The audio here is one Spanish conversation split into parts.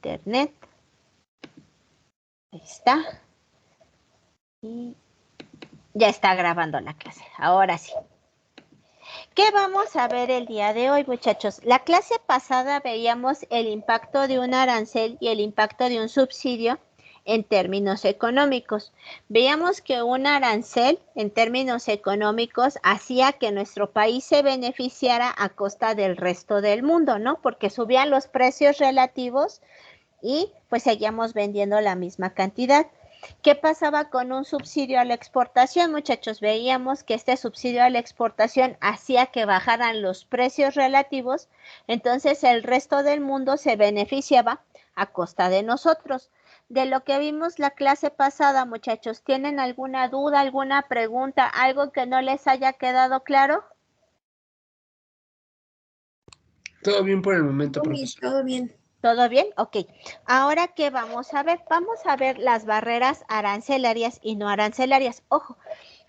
internet. Ahí está. Y ya está grabando la clase. Ahora sí. ¿Qué vamos a ver el día de hoy, muchachos? La clase pasada veíamos el impacto de un arancel y el impacto de un subsidio en términos económicos. Veíamos que un arancel en términos económicos hacía que nuestro país se beneficiara a costa del resto del mundo, ¿no? Porque subían los precios relativos y pues seguíamos vendiendo la misma cantidad. ¿Qué pasaba con un subsidio a la exportación, muchachos? Veíamos que este subsidio a la exportación hacía que bajaran los precios relativos, entonces el resto del mundo se beneficiaba a costa de nosotros. De lo que vimos la clase pasada, muchachos, ¿tienen alguna duda, alguna pregunta, algo que no les haya quedado claro? Todo bien por el momento, profesor. Todo bien. ¿Todo bien? Ok. Ahora, ¿qué vamos a ver? Vamos a ver las barreras arancelarias y no arancelarias. Ojo,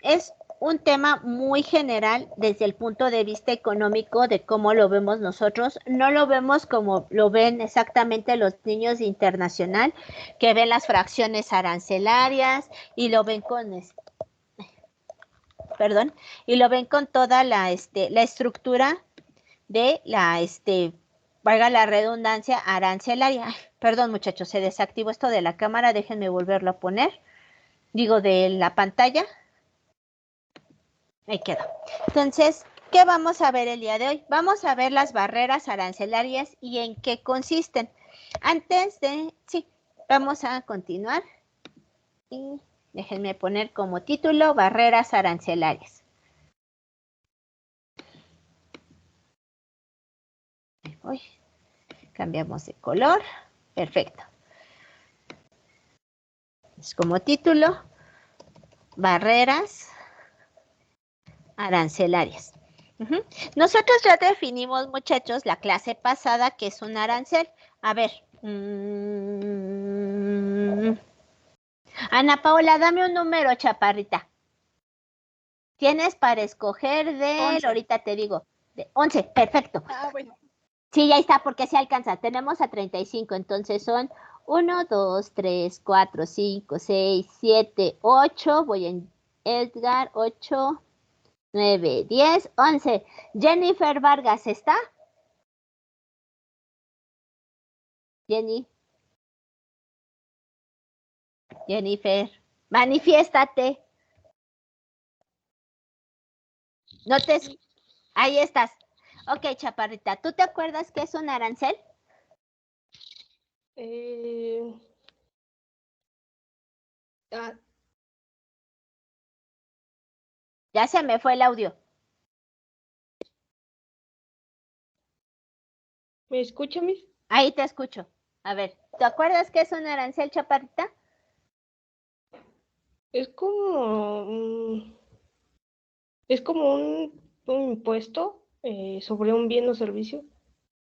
es un tema muy general desde el punto de vista económico de cómo lo vemos nosotros. No lo vemos como lo ven exactamente los niños de internacional, que ven las fracciones arancelarias y lo ven con y lo ven con toda la estructura de la valga la redundancia, arancelaria. Ay, perdón, muchachos, se desactivó esto de la cámara, déjenme volverlo a poner. Digo, de la pantalla. Ahí quedó. Entonces, ¿qué vamos a ver el día de hoy? Vamos a ver las barreras arancelarias y en qué consisten. Vamos a continuar. Y déjenme poner como título, barreras arancelarias. Ahí voy. Cambiamos de color. Perfecto. Es como título, barreras arancelarias. Nosotros ya definimos, muchachos, la clase pasada que es un arancel. A ver. Ana Paula, dame un número, chaparrita. Tienes para escoger de, 11. Ahorita te digo, de 11, perfecto. Ah, bueno. Sí, ya está, porque se alcanza. Tenemos a 35, entonces son 1, 2, 3, 4, 5, 6, 7, 8. Voy en Edgar, 8, 9, 10, 11. Jennifer Vargas, ¿está? Jennifer, manifiéstate. No te... Ahí estás. Ok, chaparrita, ¿tú te acuerdas qué es un arancel? Ya se me fue el audio. ¿Me escucha, Miss? Ahí te escucho. A ver, ¿te acuerdas qué es un arancel, chaparrita? Es como un impuesto sobre un bien o servicio.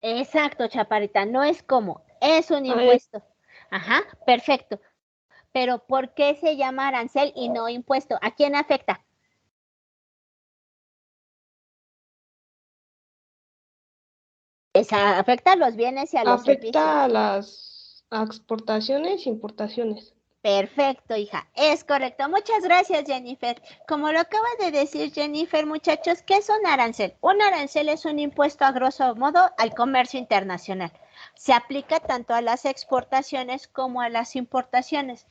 Exacto, chaparrita, no es como, es un impuesto. Ajá, perfecto. Pero ¿por qué se llama arancel y no impuesto? ¿A quién afecta? Afecta a los bienes y a los servicios. Afecta a las exportaciones e importaciones. Perfecto, hija, es correcto. Muchas gracias, Jennifer. Como lo acaba de decir Jennifer, muchachos, ¿qué es un arancel? Un arancel es un impuesto a grosso modo al comercio internacional. Se aplica tanto a las exportaciones como a las importaciones.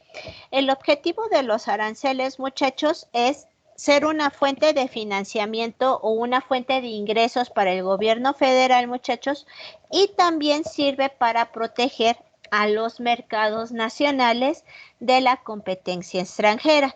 El objetivo de los aranceles, muchachos, es ser una fuente de financiamiento o una fuente de ingresos para el gobierno federal, muchachos, y también sirve para proteger a los mercados nacionales de la competencia extranjera.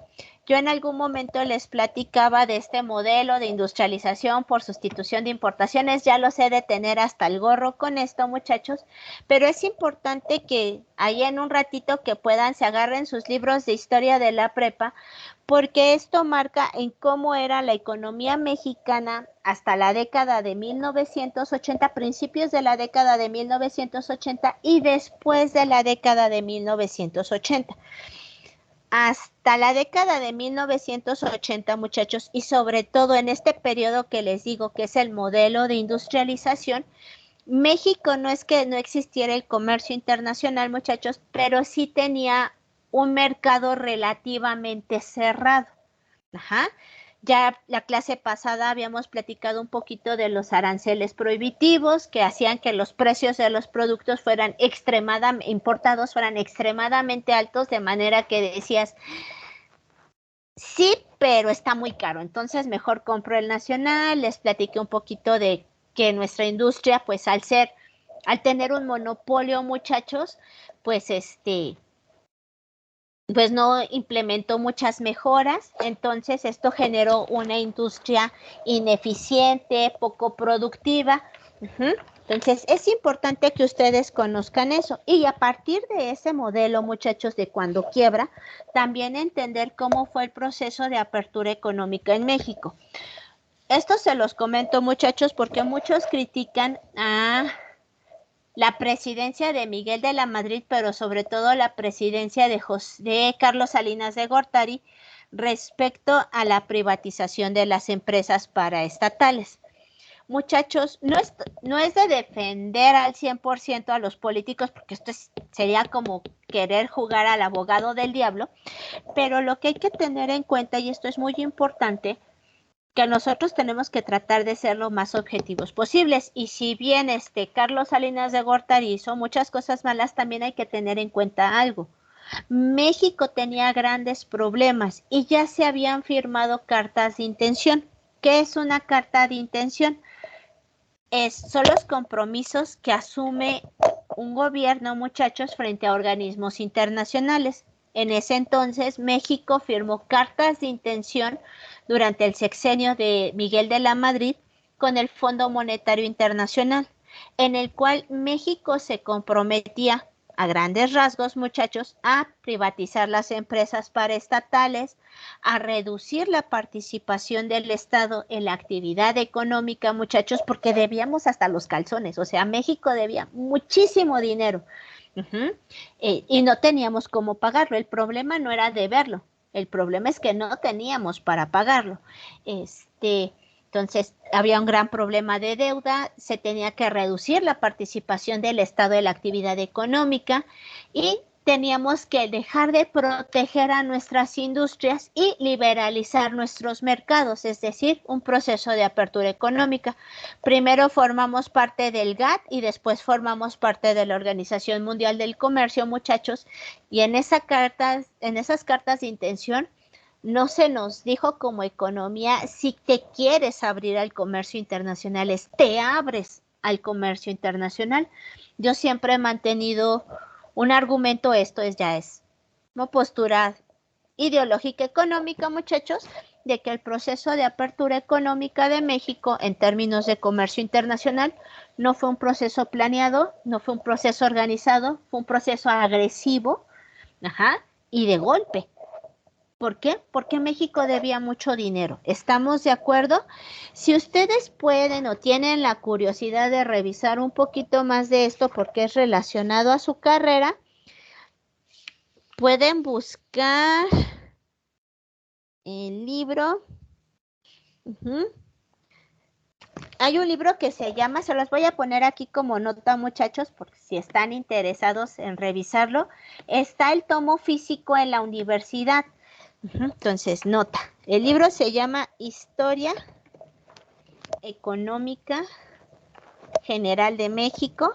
Yo en algún momento les platicaba de este modelo de industrialización por sustitución de importaciones, ya lo sé de tener hasta el gorro con esto, muchachos, pero es importante que ahí en un ratito que puedan se agarren sus libros de historia de la prepa, porque esto marca en cómo era la economía mexicana hasta la década de 1980, principios de la década de 1980 y después de la década de 1980. Hasta la década de 1980, muchachos, y sobre todo en este periodo que les digo que es el modelo de industrialización, México no es que no existiera el comercio internacional, muchachos, pero sí tenía un mercado relativamente cerrado. Ajá. Ya la clase pasada habíamos platicado un poquito de los aranceles prohibitivos que hacían que los precios de los productos importados fueran extremadamente altos, de manera que decías, sí, pero está muy caro, entonces mejor compro el nacional. Les platiqué un poquito de que nuestra industria, pues al tener un monopolio, muchachos, pues pues no implementó muchas mejoras, entonces esto generó una industria ineficiente, poco productiva. Entonces es importante que ustedes conozcan eso y a partir de ese modelo, muchachos, de cuando quiebra, también entender cómo fue el proceso de apertura económica en México. Esto se los comento, muchachos, porque muchos critican a la presidencia de Miguel de la Madrid, pero sobre todo la presidencia de Carlos Salinas de Gortari respecto a la privatización de las empresas paraestatales. Muchachos, no es de defender al 100% a los políticos, porque esto sería como querer jugar al abogado del diablo, pero lo que hay que tener en cuenta, y esto es muy importante, que nosotros tenemos que tratar de ser lo más objetivos posibles. Y si bien Carlos Salinas de Gortari hizo muchas cosas malas, también hay que tener en cuenta algo. México tenía grandes problemas y ya se habían firmado cartas de intención. ¿Qué es una carta de intención? Son los compromisos que asume un gobierno, muchachos, frente a organismos internacionales. En ese entonces, México firmó cartas de intención durante el sexenio de Miguel de la Madrid con el Fondo Monetario Internacional, en el cual México se comprometía a grandes rasgos, muchachos, a privatizar las empresas paraestatales, a reducir la participación del Estado en la actividad económica, muchachos, porque debíamos hasta los calzones, o sea, México debía muchísimo dinero. Y no teníamos cómo pagarlo. El problema no era deberlo, el problema es que no teníamos para pagarlo. Entonces, había un gran problema de deuda, se tenía que reducir la participación del Estado en la actividad económica y teníamos que dejar de proteger a nuestras industrias y liberalizar nuestros mercados, es decir, un proceso de apertura económica. Primero formamos parte del GATT y después formamos parte de la Organización Mundial del Comercio, muchachos, y en esas cartas de intención no se nos dijo como economía, si te quieres abrir al comercio internacional, te abres al comercio internacional. Yo siempre he mantenido un argumento, esto ya es una postura ideológica económica, muchachos, de que el proceso de apertura económica de México en términos de comercio internacional no fue un proceso planeado, no fue un proceso organizado, fue un proceso agresivo, y de golpe. ¿Por qué? Porque México debía mucho dinero. ¿Estamos de acuerdo? Si ustedes pueden o tienen la curiosidad de revisar un poquito más de esto porque es relacionado a su carrera, pueden buscar el libro. Hay un libro que se llama, se los voy a poner aquí como nota, muchachos, porque si están interesados en revisarlo, está el tomo físico en la universidad. Entonces, nota. El libro se llama Historia Económica General de México,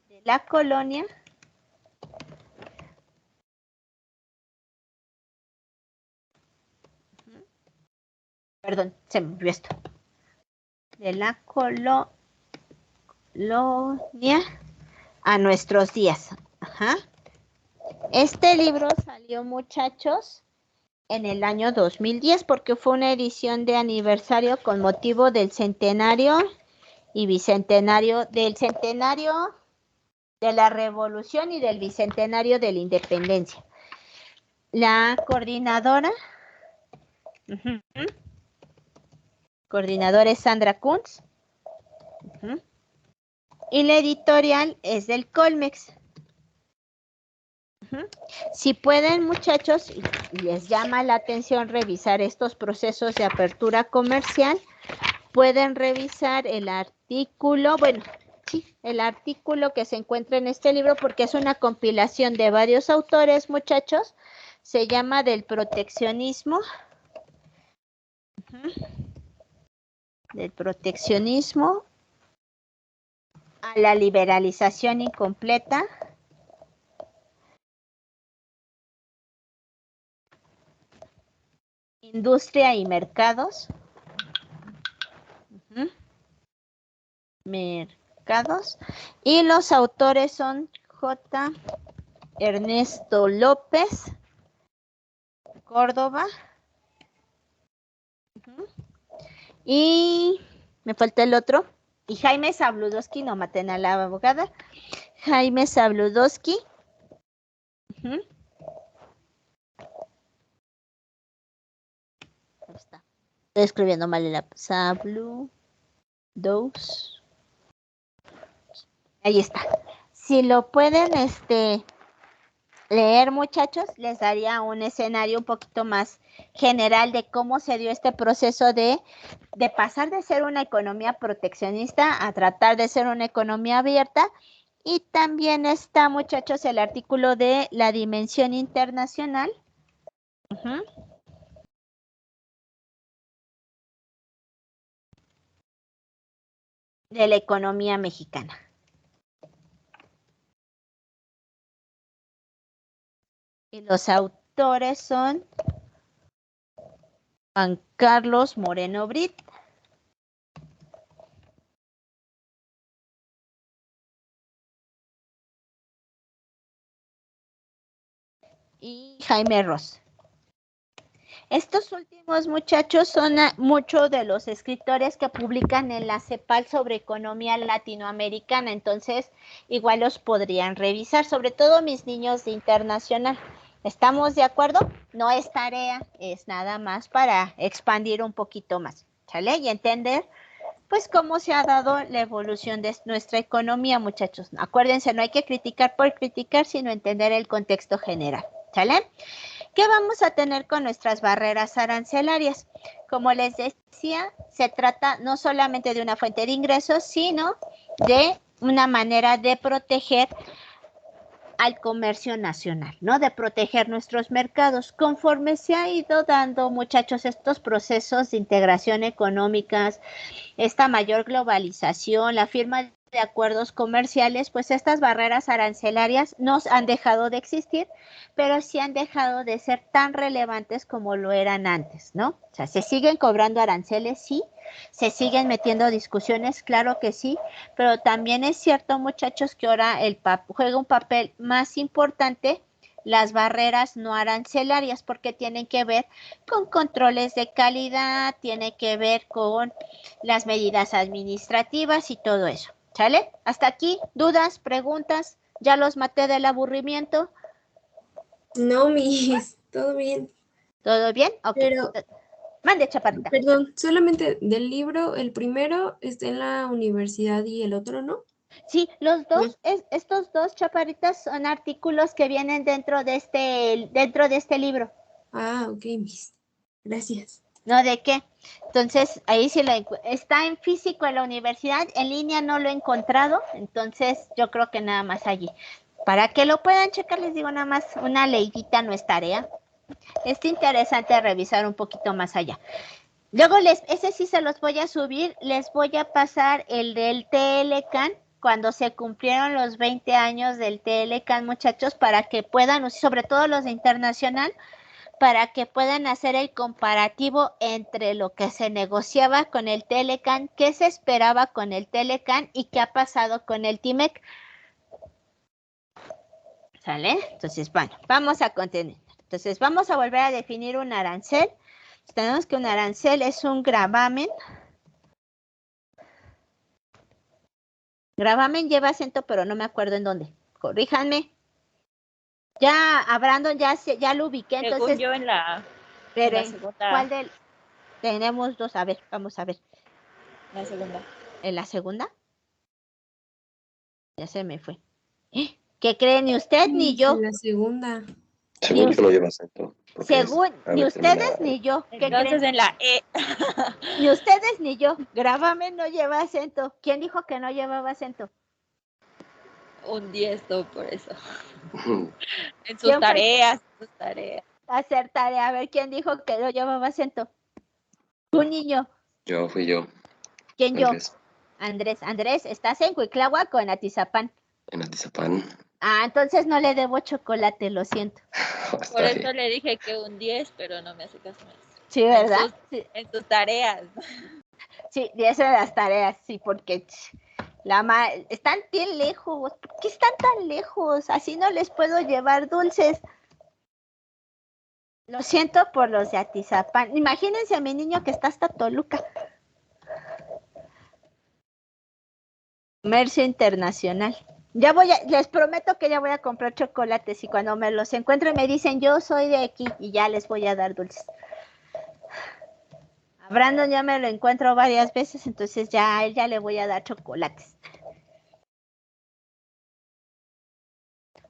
de la colonia perdón, se me olvidó esto, de la colonia a nuestros días. Este libro salió, muchachos, en el año 2010 porque fue una edición de aniversario con motivo del centenario y bicentenario del centenario de la Revolución y del bicentenario de la Independencia. La coordinadora es Sandra Kuntz, y la editorial es del Colmex. Si pueden, muchachos, y les llama la atención revisar estos procesos de apertura comercial, Pueden revisar el artículo, bueno, sí, el artículo que se encuentra en este libro porque es una compilación de varios autores, muchachos. Se llama Del proteccionismo. Del proteccionismo a la liberalización incompleta. Industria y mercados. Mercados. Y los autores son J. Ernesto López Córdoba. Y me falta el otro. Y Jaime Zabludowski, no maten a la abogada. Jaime Zabludowski. Ahí está. Estoy escribiendo mal el Zabludowski. Ahí está. Si lo pueden leer, muchachos, les daría un escenario un poquito más general de cómo se dio este proceso de pasar de ser una economía proteccionista a tratar de ser una economía abierta. Y también está, muchachos, el artículo de la dimensión internacional. De la economía mexicana. Y los autores son Juan Carlos Moreno Brit. Y Jaime Ross. Estos últimos, muchachos, son muchos de los escritores que publican en la CEPAL sobre economía latinoamericana, entonces igual los podrían revisar, sobre todo mis niños de internacional. ¿Estamos de acuerdo? No es tarea, es nada más para expandir un poquito más, ¿sale? Y entender, pues, cómo se ha dado la evolución de nuestra economía, muchachos. Acuérdense, no hay que criticar por criticar, sino entender el contexto general, ¿sale? ¿Qué vamos a tener con nuestras barreras arancelarias? Como les decía, se trata no solamente de una fuente de ingresos, sino de una manera de proteger al comercio nacional, ¿no? De proteger nuestros mercados. Conforme se ha ido dando, muchachos, estos procesos de integración económicas, esta mayor globalización, la firma de acuerdos comerciales, pues estas barreras arancelarias no han dejado de existir, pero sí han dejado de ser tan relevantes como lo eran antes, ¿no? O sea, se siguen cobrando aranceles, sí, se siguen metiendo discusiones, claro que sí, pero también es cierto, muchachos, que ahora juega un papel más importante las barreras no arancelarias, porque tienen que ver con controles de calidad, tiene que ver con las medidas administrativas y todo eso. ¿Sale? Hasta aquí, dudas, preguntas, ya los maté del aburrimiento. No, todo bien. ¿Todo bien? Ok. Pero, mande, chaparrita. perdón, solamente del libro, el primero está en la universidad y el otro no. Sí, los dos, estos dos chaparritas son artículos que vienen dentro de este libro. Ah, ok, Miss. Gracias. ¿No de qué? Entonces, ahí sí está en físico en la universidad, en línea no lo he encontrado, entonces yo creo que nada más allí. Para que lo puedan checar, les digo nada más, una leidita no es tarea. Es interesante revisar un poquito más allá. Luego ese sí se los voy a subir, les voy a pasar el del TLCAN, cuando se cumplieron los 20 años del TLCAN, muchachos, para que puedan, sobre todo los de internacional, para que puedan hacer el comparativo entre lo que se negociaba con el TLCAN, qué se esperaba con el TLCAN y qué ha pasado con el TIMEC. ¿Sale? Entonces, bueno, vamos a continuar. Entonces, vamos a volver a definir un arancel. Tenemos que un arancel es un gravamen. Gravamen lleva acento, pero no me acuerdo en dónde. Corríjanme. Ya, a Brandon ya lo ubiqué, entonces. Según yo en la segunda. ¿Cuál del? Tenemos dos, a ver, vamos a ver. La segunda. ¿En la segunda? Ya se me fue. ¿Qué creen? Ni usted ni yo. En la segunda. Según yo no lleva acento. porque es Según, ni ave ustedes terminada. ni yo. ¿Qué Entonces creen? en la E. Ni ustedes ni yo. Gravamen no lleva acento. ¿Quién dijo que no llevaba acento? Un 10 por eso. Ujú. En sus ¿Quién fue? tareas, sus tareas. Hacer tarea. A ver, ¿quién dijo que no llevaba acento? Un niño. Fui yo, ¿Quién yo? Andrés, Andrés. Andrés, ¿estás en Cuitláhuac o en Atizapán? en Atizapán. Ah, entonces no le debo chocolate, lo siento. Por Está eso bien. le dije que un 10, pero no me hace caso, maestra. Sí, ¿verdad? En sus tareas. Sí, 10 de las tareas, sí, porque están bien lejos. ¿Por qué están tan lejos? Así no les puedo llevar dulces. Lo siento por los de Atizapán. Imagínense a mi niño que está hasta Toluca. Comercio internacional. Les prometo que ya voy a comprar chocolates y cuando me los encuentre me dicen yo soy de aquí y ya les voy a dar dulces. A Brandon ya me lo encuentro varias veces, entonces ya a él ya le voy a dar chocolates.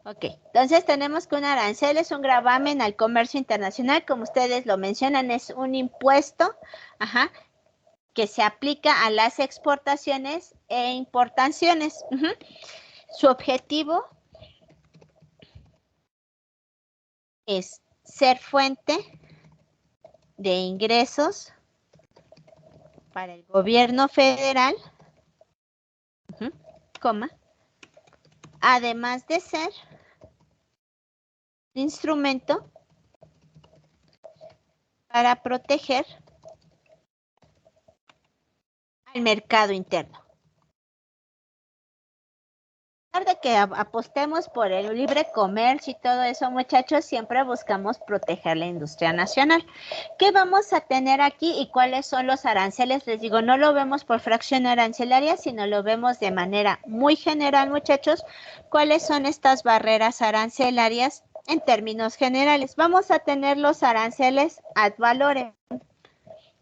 Ok, entonces tenemos que un arancel es un gravamen al comercio internacional, como ustedes lo mencionan, es un impuesto, que se aplica a las exportaciones e importaciones. Su objetivo es ser fuente de ingresos para el gobierno federal, además de ser un instrumento para proteger al mercado interno. A pesar de que apostemos por el libre comercio y todo eso, muchachos, siempre buscamos proteger la industria nacional. ¿Qué vamos a tener aquí y cuáles son los aranceles? Les digo, no lo vemos por fracción arancelaria, sino lo vemos de manera muy general, muchachos. ¿Cuáles son estas barreras arancelarias en términos generales? Vamos a tener los aranceles ad valorem.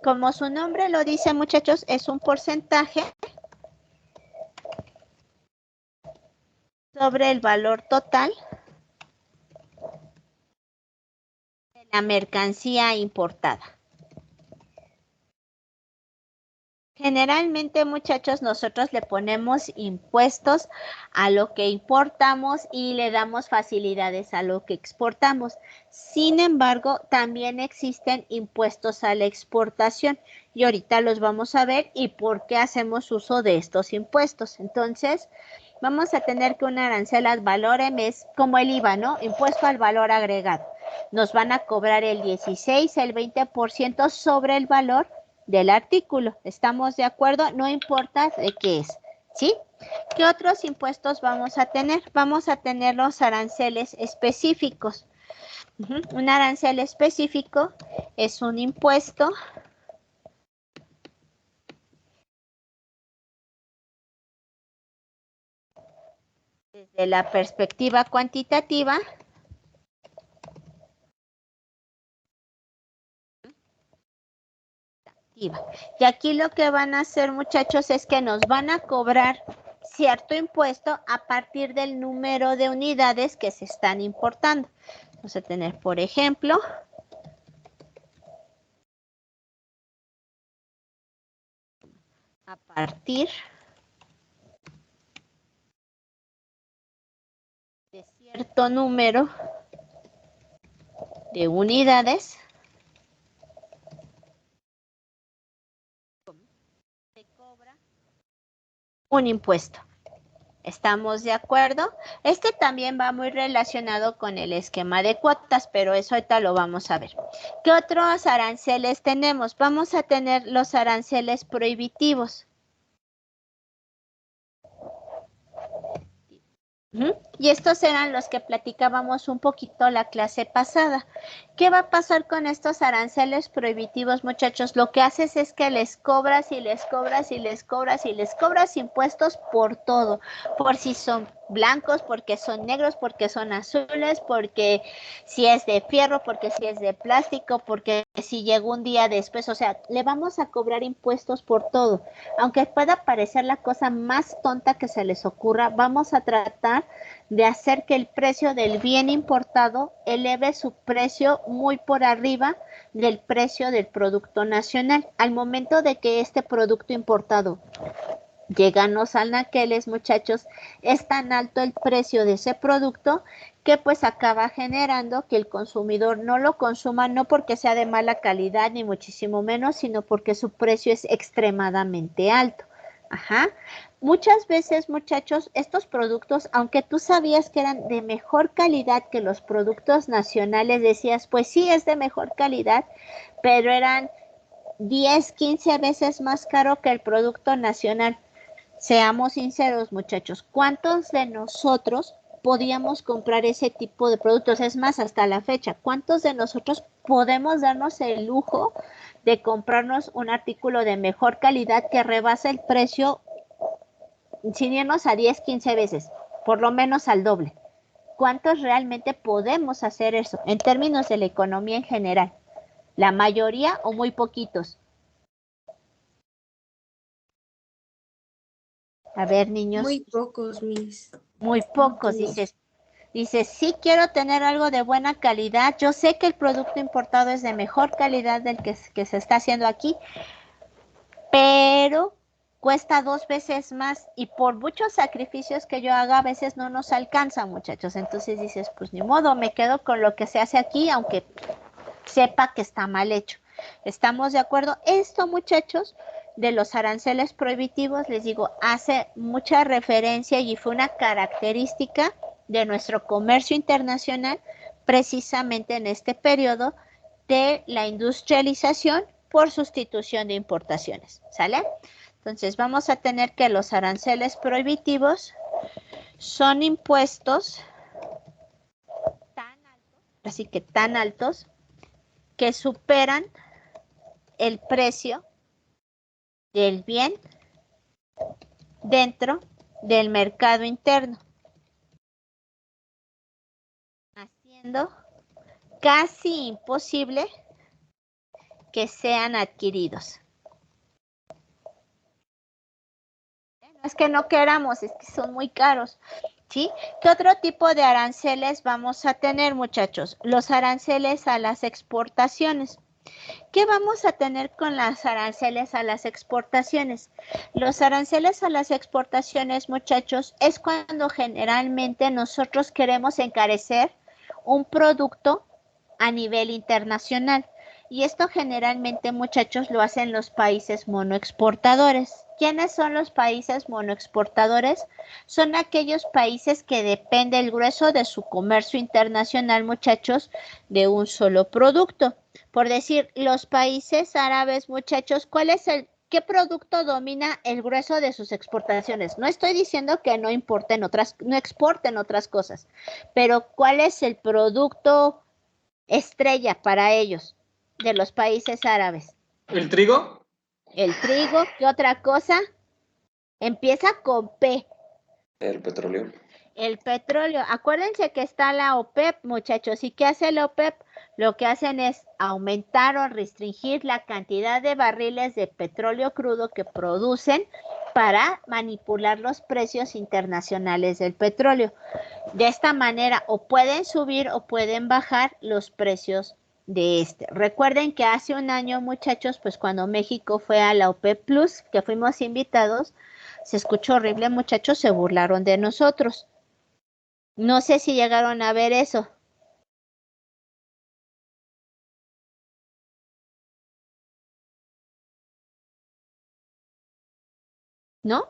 Como su nombre lo dice, muchachos, es un porcentaje sobre el valor total de la mercancía importada. Generalmente, muchachos, nosotros le ponemos impuestos a lo que importamos y le damos facilidades a lo que exportamos. Sin embargo, también existen impuestos a la exportación y ahorita los vamos a ver y por qué hacemos uso de estos impuestos. Entonces, vamos a tener que un arancel ad valorem es como el IVA, ¿no? Impuesto al valor agregado. Nos van a cobrar el 16, el 20% sobre el valor del artículo. ¿Estamos de acuerdo? No importa de qué es, ¿sí? ¿Qué otros impuestos vamos a tener? Vamos a tener los aranceles específicos. Un arancel específico es un impuesto desde la perspectiva cuantitativa y aquí lo que van a hacer, muchachos, es que nos van a cobrar cierto impuesto a partir del número de unidades que se están importando. Vamos a tener, por ejemplo, a partir de cierto número de unidades, se cobra un impuesto. ¿Estamos de acuerdo? Este también va muy relacionado con el esquema de cuotas, pero eso ahorita lo vamos a ver. ¿Qué otros aranceles tenemos? Vamos a tener los aranceles prohibitivos. Y estos eran los que platicábamos un poquito la clase pasada. ¿Qué va a pasar con estos aranceles prohibitivos, muchachos? Lo que haces es que les cobras y les cobras y les cobras y les cobras impuestos por todo. Por si son blancos, porque son negros, porque son azules, porque si es de fierro, porque si es de plástico, porque si llegó un día después, o sea, le vamos a cobrar impuestos por todo. Aunque pueda parecer la cosa más tonta que se les ocurra, vamos a tratar de hacer que el precio del bien importado eleve su precio muy por arriba del precio del producto nacional. Al momento de que este producto importado llega a los anaqueles, muchachos, es tan alto el precio de ese producto que pues acaba generando que el consumidor no lo consuma, no porque sea de mala calidad ni muchísimo menos, sino porque su precio es extremadamente alto. Ajá. Muchas veces, muchachos, estos productos, aunque tú sabías que eran de mejor calidad que los productos nacionales, decías, pues sí, es de mejor calidad, pero eran 10, 15 veces más caro que el producto nacional. Seamos sinceros, muchachos, ¿cuántos de nosotros podíamos comprar ese tipo de productos? Es más, hasta la fecha, ¿cuántos de nosotros podemos darnos el lujo de comprarnos un artículo de mejor calidad que rebasa el precio sin irnos a 10, 15 veces, por lo menos al doble? ¿Cuántos realmente podemos hacer eso en términos de la economía en general? ¿La mayoría o muy poquitos? A ver, niños. Muy pocos, Miss. Muy pocos, dices, sí quiero tener algo de buena calidad, yo sé que el producto importado es de mejor calidad del que se está haciendo aquí, pero cuesta 2 veces más y por muchos sacrificios que yo haga a veces no nos alcanza, muchachos. Entonces dices, pues ni modo, me quedo con lo que se hace aquí, aunque sepa que está mal hecho. ¿Estamos de acuerdo? Esto, muchachos, de los aranceles prohibitivos, les digo, hace mucha referencia y fue una característica de nuestro comercio internacional precisamente en este periodo de la industrialización por sustitución de importaciones, ¿sale? Entonces vamos a tener que los aranceles prohibitivos son impuestos tan altos, así que tan altos, que superan el precio del bien dentro del mercado interno, haciendo casi imposible que sean adquiridos. No es que no queramos, es que son muy caros, ¿sí? ¿Qué otro tipo de aranceles vamos a tener, muchachos? Los aranceles a las exportaciones. ¿Qué vamos a tener con los aranceles a las exportaciones? Los aranceles a las exportaciones, muchachos, es cuando generalmente nosotros queremos encarecer un producto a nivel internacional. Y esto generalmente, muchachos, lo hacen los países monoexportadores. ¿Quiénes son los países monoexportadores? Son aquellos países que depende el grueso de su comercio internacional, muchachos, de un solo producto. Por decir, los países árabes, muchachos, ¿qué producto domina el grueso de sus exportaciones? No estoy diciendo que no exporten otras cosas, pero ¿cuál es el producto estrella para ellos de los países árabes? ¿El trigo? El trigo. ¿Qué otra cosa? Empieza con P. El petróleo. El petróleo. Acuérdense que está la OPEP, muchachos. ¿Y qué hace la OPEP? Lo que hacen es aumentar o restringir la cantidad de barriles de petróleo crudo que producen para manipular los precios internacionales del petróleo. De esta manera o pueden subir o pueden bajar los precios de este. Recuerden que hace un año, muchachos, pues cuando México fue a la OPEP Plus, que fuimos invitados, se escuchó horrible, muchachos, se burlaron de nosotros. No sé si llegaron a ver eso. ¿No?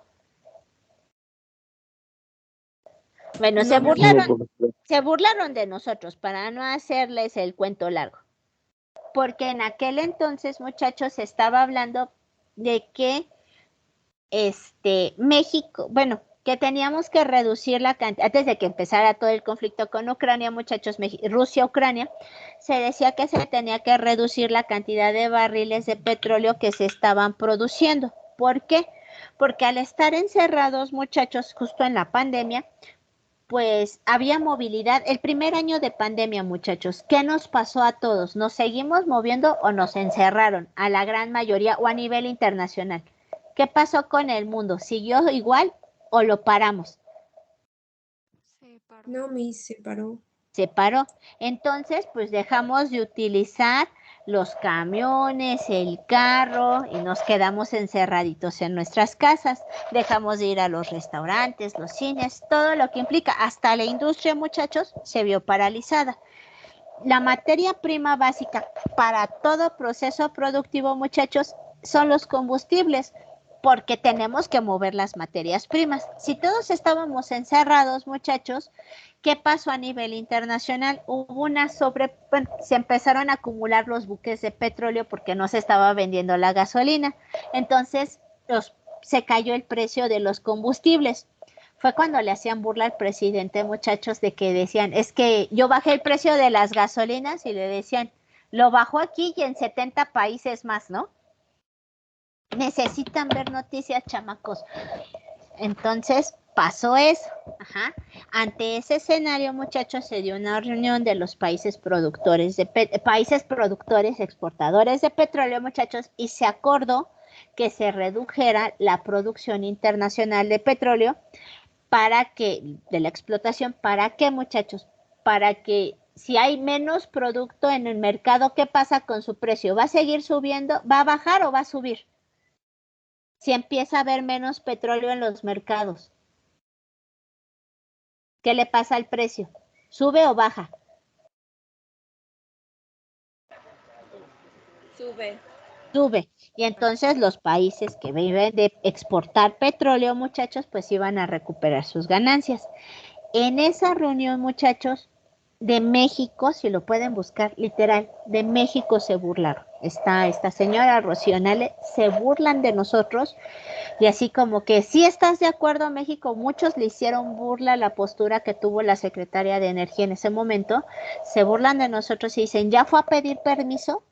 Bueno, No, se burlaron de nosotros para no hacerles el cuento largo. Porque en aquel entonces, muchachos, se estaba hablando de que México, bueno, que teníamos que reducir la cantidad, antes de que empezara todo el conflicto con Ucrania, muchachos, Rusia-Ucrania, se decía que se tenía que reducir la cantidad de barriles de petróleo que se estaban produciendo. ¿Por qué? Porque al estar encerrados, muchachos, justo en la pandemia, pues había movilidad. El primer año de pandemia, muchachos, ¿qué nos pasó a todos? ¿Nos seguimos moviendo o nos encerraron a la gran mayoría o a nivel internacional? ¿Qué pasó con el mundo? ¿Siguió igual o lo paramos? No, me separó. Se paró. Entonces, pues dejamos de utilizar los camiones, el carro y nos quedamos encerraditos en nuestras casas. Dejamos de ir a los restaurantes, los cines, todo lo que implica. Hasta la industria, muchachos, se vio paralizada. La materia prima básica para todo proceso productivo, muchachos, son los combustibles, porque tenemos que mover las materias primas. Si todos estábamos encerrados, muchachos, ¿qué pasó a nivel internacional? Se empezaron a acumular los buques de petróleo porque no se estaba vendiendo la gasolina. Entonces, se cayó el precio de los combustibles. Fue cuando le hacían burla al presidente, muchachos, de que decían, es que yo bajé el precio de las gasolinas y le decían, lo bajó aquí y en 70 países más, ¿no? Necesitan ver noticias, chamacos. Entonces, pasó eso. Ajá. Ante ese escenario, muchachos, se dio una reunión de los países productores, exportadores de petróleo, muchachos, y se acordó que se redujera la producción internacional de petróleo de la explotación. ¿Para qué, muchachos? Para que si hay menos producto en el mercado, ¿qué pasa con su precio? ¿Va a seguir subiendo? ¿Va a bajar o va a subir? Si empieza a haber menos petróleo en los mercados, ¿qué le pasa al precio? ¿Sube o baja? Sube. Sube. Y entonces los países que viven de exportar petróleo, muchachos, pues iban a recuperar sus ganancias. En esa reunión, muchachos, de México, si lo pueden buscar, literal, de México se burlaron. Está esta señora Rocío Nale, se burlan de nosotros. Y así como que si estás de acuerdo, México, muchos le hicieron burla a la postura que tuvo la secretaria de Energía en ese momento, se burlan de nosotros y dicen, ¿ya fue a pedir permiso?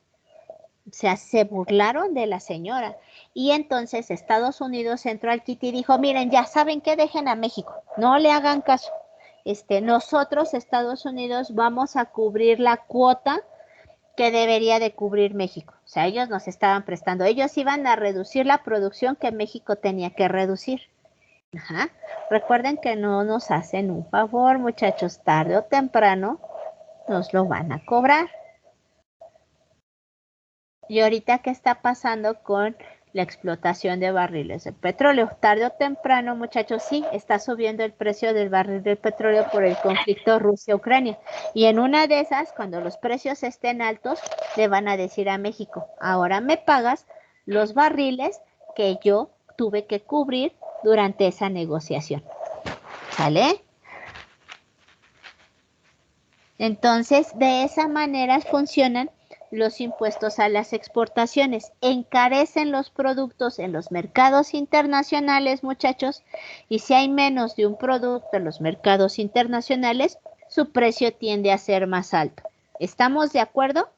O sea, se burlaron de la señora. Y entonces Estados Unidos entró al quite y dijo, miren, ya saben qué, dejen a México, no le hagan caso. Nosotros, Estados Unidos, vamos a cubrir la cuota que debería de cubrir México. O sea, ellos nos estaban prestando. Ellos iban a reducir la producción que México tenía que reducir. Ajá. Recuerden que no nos hacen un favor, muchachos. Tarde o temprano nos lo van a cobrar. Y ahorita, ¿qué está pasando con la explotación de barriles de petróleo? Tarde o temprano, muchachos, sí, está subiendo el precio del barril de petróleo por el conflicto Rusia-Ucrania. Y en una de esas, cuando los precios estén altos, le van a decir a México, ahora me pagas los barriles que yo tuve que cubrir durante esa negociación. ¿Sale? Entonces, de esa manera funcionan los impuestos a las exportaciones. Encarecen los productos en los mercados internacionales, muchachos, y si hay menos de un producto en los mercados internacionales, su precio tiende a ser más alto. ¿Estamos de acuerdo?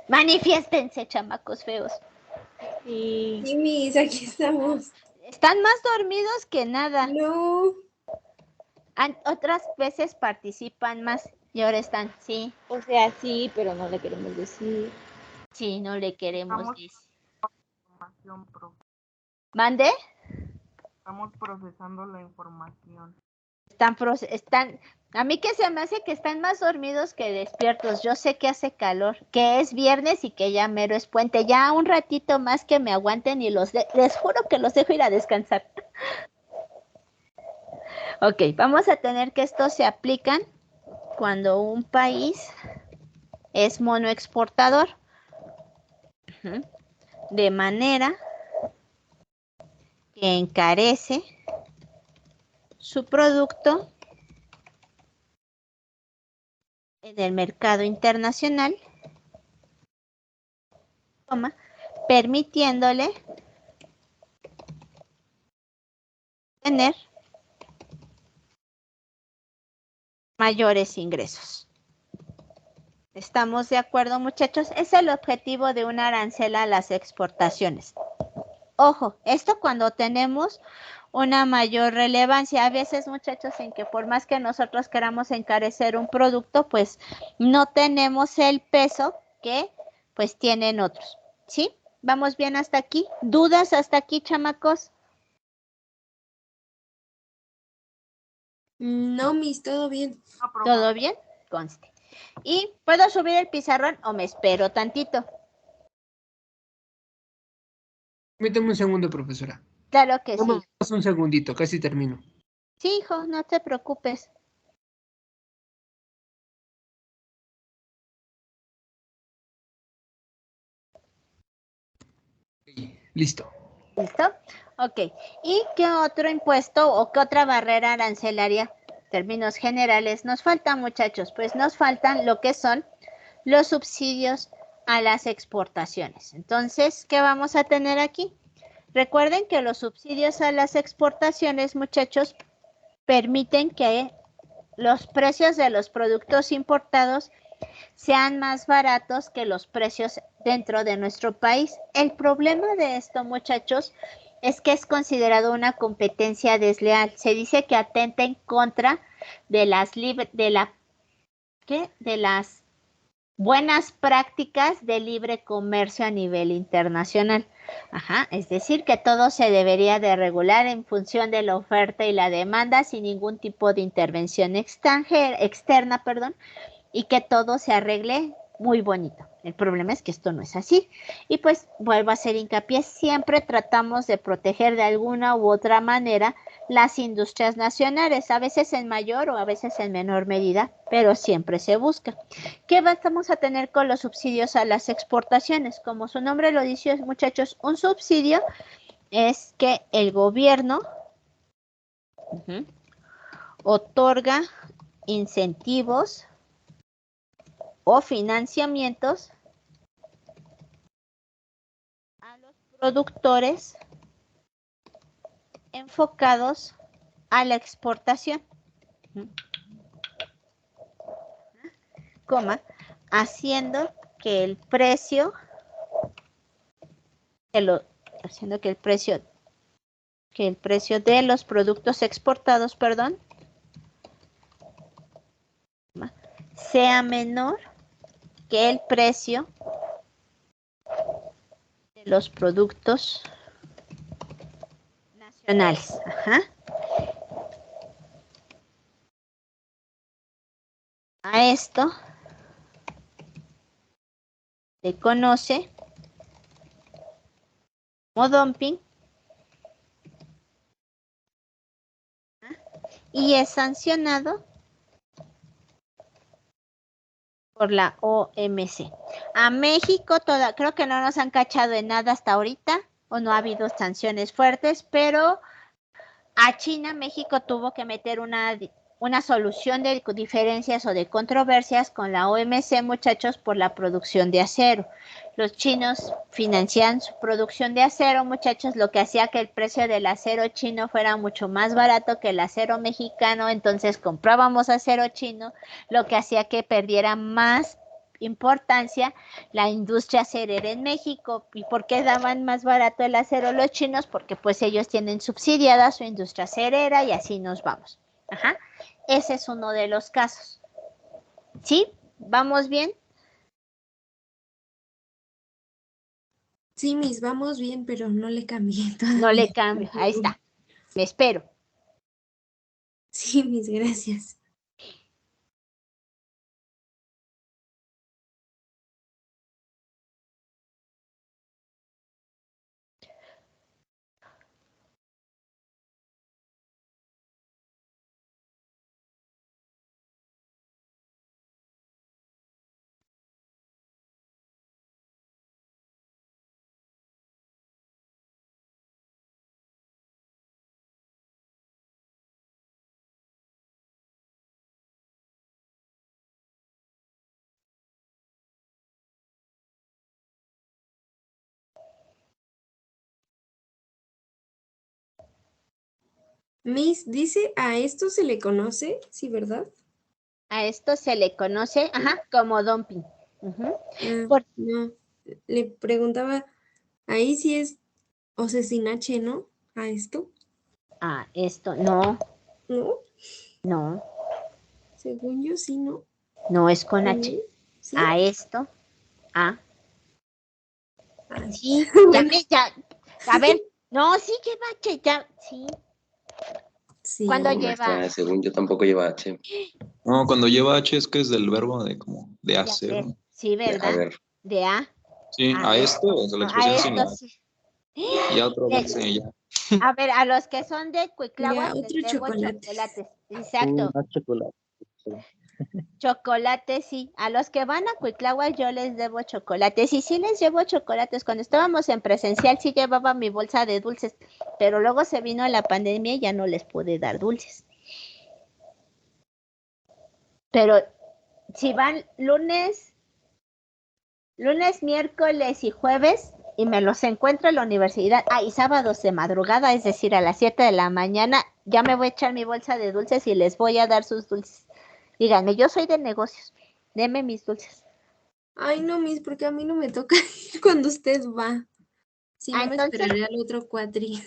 Manifiéstense, chamacos feos. Y Sí, mis, aquí estamos. Están más dormidos que nada. No. Otras veces participan más y ahora están, sí, O sea, sí, pero no le queremos decir. sí, no le queremos Estamos decir. información, profe. ¿Mande? Estamos procesando la información. A mí que se me hace que están más dormidos que despiertos. Yo sé que hace calor, que es viernes y que ya mero es puente. Ya un ratito más que me aguanten y les juro que los dejo ir a descansar. Ok, vamos a tener que estos se aplican cuando un país es monoexportador. De manera que encarece su producto en el mercado internacional, permitiéndole tener mayores ingresos. ¿Estamos de acuerdo, muchachos? Es el objetivo de un arancel a las exportaciones. Ojo, esto cuando tenemos una mayor relevancia. A veces, muchachos, en que por más que nosotros queramos encarecer un producto, pues no tenemos el peso que pues tienen otros, ¿sí? ¿Vamos bien hasta aquí? ¿Dudas hasta aquí, chamacos? No, Miss, todo bien. Aprobado. ¿Todo bien? Conste. ¿Y puedo subir el pizarrón o me espero tantito? Permítame un segundo, profesora. Claro que sí. Vamos un segundito, casi termino. Sí, hijo, no te preocupes. Listo. ¿Listo? Ok. ¿Y qué otro impuesto o qué otra barrera arancelaria, términos generales, nos falta, muchachos? Pues nos faltan lo que son los subsidios a las exportaciones. Entonces, ¿qué vamos a tener aquí? Recuerden que los subsidios a las exportaciones, muchachos, permiten que los precios de los productos importados sean más baratos que los precios dentro de nuestro país. El problema de esto, muchachos, es que es considerado una competencia desleal. Se dice que atenta en contra de las buenas prácticas de libre comercio a nivel internacional. Ajá, es decir, que todo se debería de regular en función de la oferta y la demanda sin ningún tipo de intervención externa, y que todo se arregle muy bonito. El problema es que esto no es así. Y pues vuelvo a hacer hincapié, siempre tratamos de proteger de alguna u otra manera las industrias nacionales, a veces en mayor o a veces en menor medida, pero siempre se busca. ¿Qué vamos a tener con los subsidios a las exportaciones? Como su nombre lo dice, muchachos, un subsidio es que el gobierno otorga incentivos o financiamientos a los productores enfocados a la exportación, haciendo que el precio de los productos exportados, sea menor que el precio de los productos nacionales. Ajá. A esto se conoce como dumping y es sancionado por la OMC. A México creo que no nos han cachado en nada hasta ahorita, o no ha habido sanciones fuertes, pero a China, México tuvo que meter una solución de diferencias o de controversias con la OMC, muchachos, por la producción de acero. Los chinos financian su producción de acero, muchachos, lo que hacía que el precio del acero chino fuera mucho más barato que el acero mexicano, entonces comprábamos acero chino, lo que hacía que perdiera más importancia la industria acerera en México. ¿Y por qué daban más barato el acero los chinos? Porque pues ellos tienen subsidiada su industria acerera y así nos vamos. Ajá. Ese es uno de los casos. ¿Sí? ¿Vamos bien? Sí, Miss, vamos bien, pero no le cambié todavía. No le cambio. Ahí está. Me espero. Sí, Miss, gracias. Miss, dice, a esto se le conoce, ¿sí, verdad? A esto se le conoce, como dumping. No, le preguntaba, ahí sí es, o sea, sin H, ¿no? A esto. a esto, no, ¿No? no, Según yo sí, ¿no? no es con H. ¿Sí? A esto, a. Ay. Sí, Bueno, a ver, no, sí lleva H, ya, sí. sí. ¿Cuándo No, lleva? maestra, según yo tampoco lleva H. No, cuando lleva H es que es del verbo de como de De hacer. hacer. ¿No? Sí, A ¿verdad? ver, De A. Sí, A a esto, o sea, la A expresión sin la esto H. sí. Y a otro dice ya. A ver, a los que son de Cuitláhuac Ya, les otro debo chocolate. chocolates. Exacto. Más chocolate. Sí. Chocolates, sí. A los que van a Cuitláhuac yo les debo chocolates. Y sí les llevo chocolates. Cuando estábamos en presencial sí llevaba mi bolsa de dulces. Pero luego se vino la pandemia y ya no les pude dar dulces. Pero si van lunes, miércoles y jueves y me los encuentro en la universidad, y sábados de madrugada, es decir, a las 7 de la mañana, ya me voy a echar mi bolsa de dulces y les voy a dar sus dulces. Díganme, yo soy de negocios, deme mis dulces. Ay, no, Miss, porque a mí no me toca ir cuando usted va. Si no, me Entonces, esperaré al otro cuatri.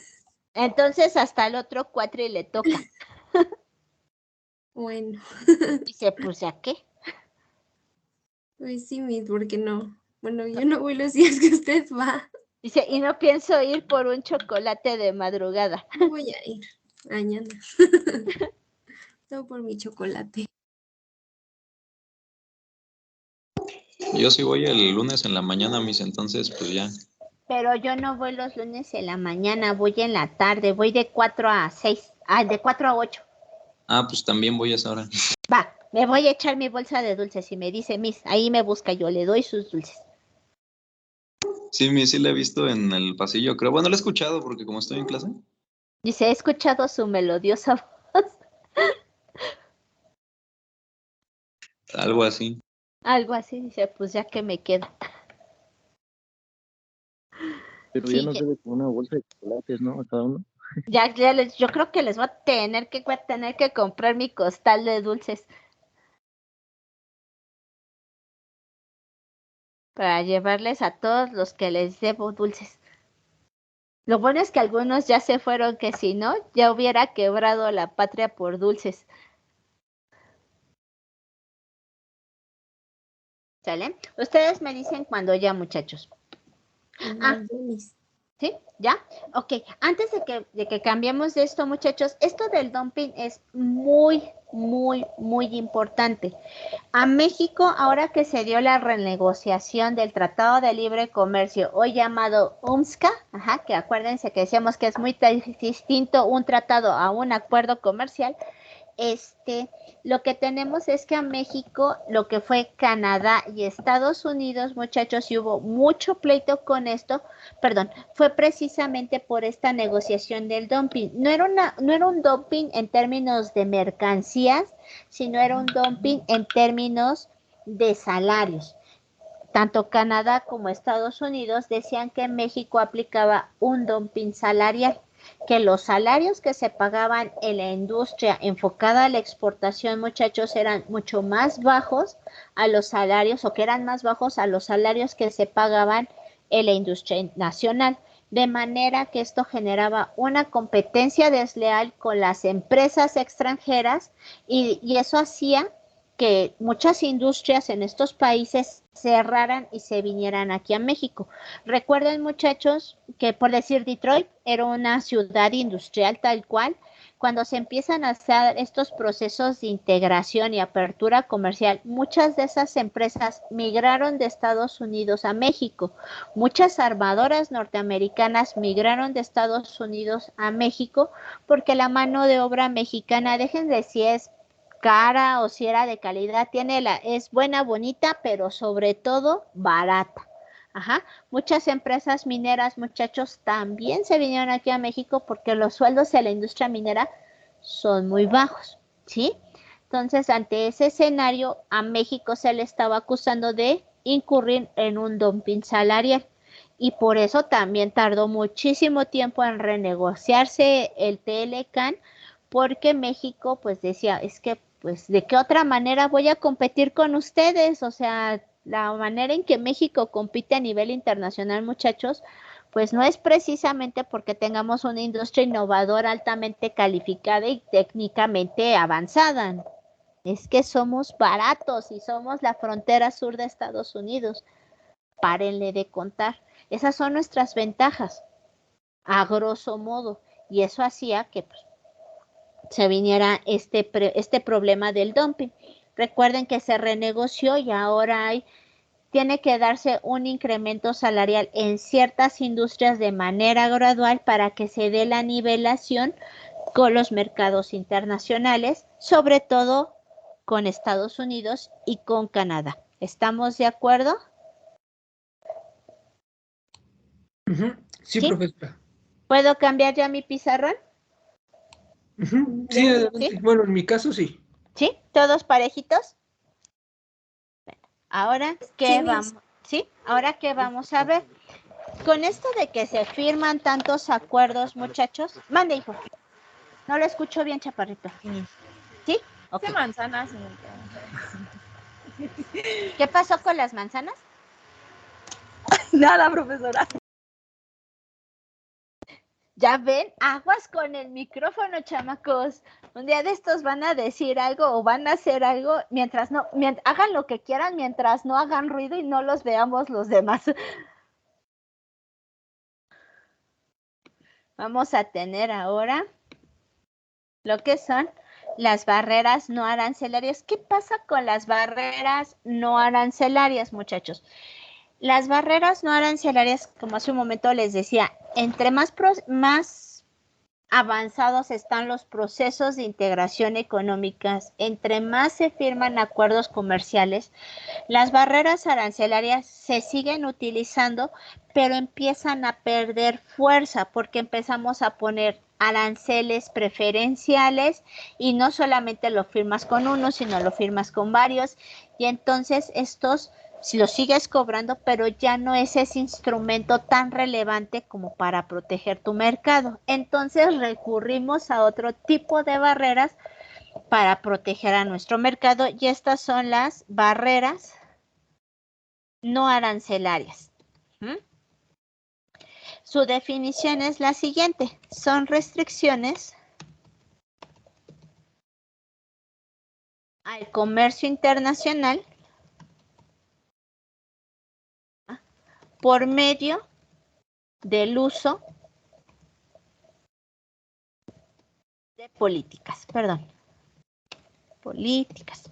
hasta el otro cuatri le toca. Bueno, Dice, pues, ¿ya qué? pues sí, Miss, porque no. Bueno, yo no voy los días que usted va. Dice, y no pienso ir por un chocolate de madrugada. No voy a ir mañana. Todo por mi chocolate. Yo sí voy el lunes en la mañana, mis, entonces pues ya. Pero yo no voy los lunes en la mañana, voy en la tarde, voy de 4 a 6, de 4 a 8. Ah, pues también voy a esa hora. Va, me voy a echar mi bolsa de dulces y me dice Miss, ahí me busca, yo le doy sus dulces. Sí, mi, sí la he visto en el pasillo, creo. Bueno, la he escuchado porque como estoy en clase. Dice, he escuchado su melodiosa voz. Algo así. Algo así, dice, pues ya que me quedo. Pero Sí, ya nos debe como una bolsa de chocolates, ¿no? A cada uno. yo creo que les voy a tener que comprar mi costal de dulces. Para llevarles a todos los que les debo dulces. Lo bueno es que algunos ya se fueron, que si no, ya hubiera quebrado la patria por dulces. ¿Sale? Ustedes me dicen cuando ya, muchachos. Miss. ¿Sí? ¿Ya? Ok. Antes de que cambiemos de esto, muchachos, esto del dumping es muy, muy, muy importante. A México, ahora que se dio la renegociación del Tratado de Libre Comercio, hoy llamado UMSCA, que acuérdense que decíamos que es muy distinto un tratado a un acuerdo comercial, lo que tenemos es que a México, lo que fue Canadá y Estados Unidos, muchachos, y hubo mucho pleito con esto, fue precisamente por esta negociación del dumping. No era un dumping en términos de mercancías, sino era un dumping en términos de salarios. Tanto Canadá como Estados Unidos decían que México aplicaba un dumping salarial, que los salarios que se pagaban en la industria enfocada a la exportación, muchachos, eran mucho más bajos a los salarios, o que eran más bajos a los salarios que se pagaban en la industria nacional, de manera que esto generaba una competencia desleal con las empresas extranjeras y eso hacía que muchas industrias en estos países cerraran y se vinieran aquí a México. Recuerden, muchachos, que por decir Detroit era una ciudad industrial tal cual. Cuando se empiezan a hacer estos procesos de integración y apertura comercial, muchas de esas empresas migraron de Estados Unidos a México. Muchas armadoras norteamericanas migraron de Estados Unidos a México porque la mano de obra mexicana, déjenme si es cara o si era de calidad, es buena, bonita, pero sobre todo barata. Muchas empresas mineras, muchachos, también se vinieron aquí a México porque los sueldos de la industria minera son muy bajos, ¿sí? Entonces, ante ese escenario, a México se le estaba acusando de incurrir en un dumping salarial. Y por eso también tardó muchísimo tiempo en renegociarse el TLCAN, porque México pues decía, es que pues de qué otra manera voy a competir con ustedes, o sea, la manera en que México compite a nivel internacional, muchachos, Pues no es precisamente porque tengamos una industria innovadora altamente calificada y técnicamente avanzada. Es que somos baratos y somos la frontera sur de Estados Unidos. Párenle de contar. Esas son nuestras ventajas, a grosso modo. Y eso hacía que pues, se viniera este problema del dumping. Recuerden que se renegoció y ahora tiene que darse un incremento salarial en ciertas industrias de manera gradual para que se dé la nivelación con los mercados internacionales, sobre todo con Estados Unidos y con Canadá. ¿Estamos de acuerdo? Sí, ¿Sí? profesora. ¿Puedo cambiar ya mi pizarrón? Sí, adelante. ¿Sí? Bueno, en mi caso sí. ¿Sí? ¿Todos parejitos? Ahora, ¿qué Sí, vamos? ¿Sí? Ahora, ¿qué vamos a ver? Con esto de que se firman tantos acuerdos, muchachos. Mande, hijo. No lo escucho bien, chaparrito. ¿Sí? Ok. ¿Qué manzanas? ¿Qué pasó con las manzanas? Nada, profesora. Ya ven, aguas con el micrófono, chamacos. Un día de estos van a decir algo o van a hacer algo mientras no, hagan lo que quieran mientras no hagan ruido y no los veamos los demás. Vamos a tener ahora lo que son las barreras no arancelarias. ¿Qué pasa con las barreras no arancelarias, muchachos? Las barreras no arancelarias, como hace un momento les decía, entre más avanzados están los procesos de integración económicas, entre más se firman acuerdos comerciales, las barreras arancelarias se siguen utilizando, pero empiezan a perder fuerza porque empezamos a poner aranceles preferenciales y no solamente lo firmas con uno, sino lo firmas con varios y entonces estos si lo sigues cobrando, pero ya no es ese instrumento tan relevante como para proteger tu mercado. Entonces recurrimos a otro tipo de barreras para proteger a nuestro mercado y estas son las barreras no arancelarias. Su definición es la siguiente, son restricciones al comercio internacional por medio del uso de políticas, políticas.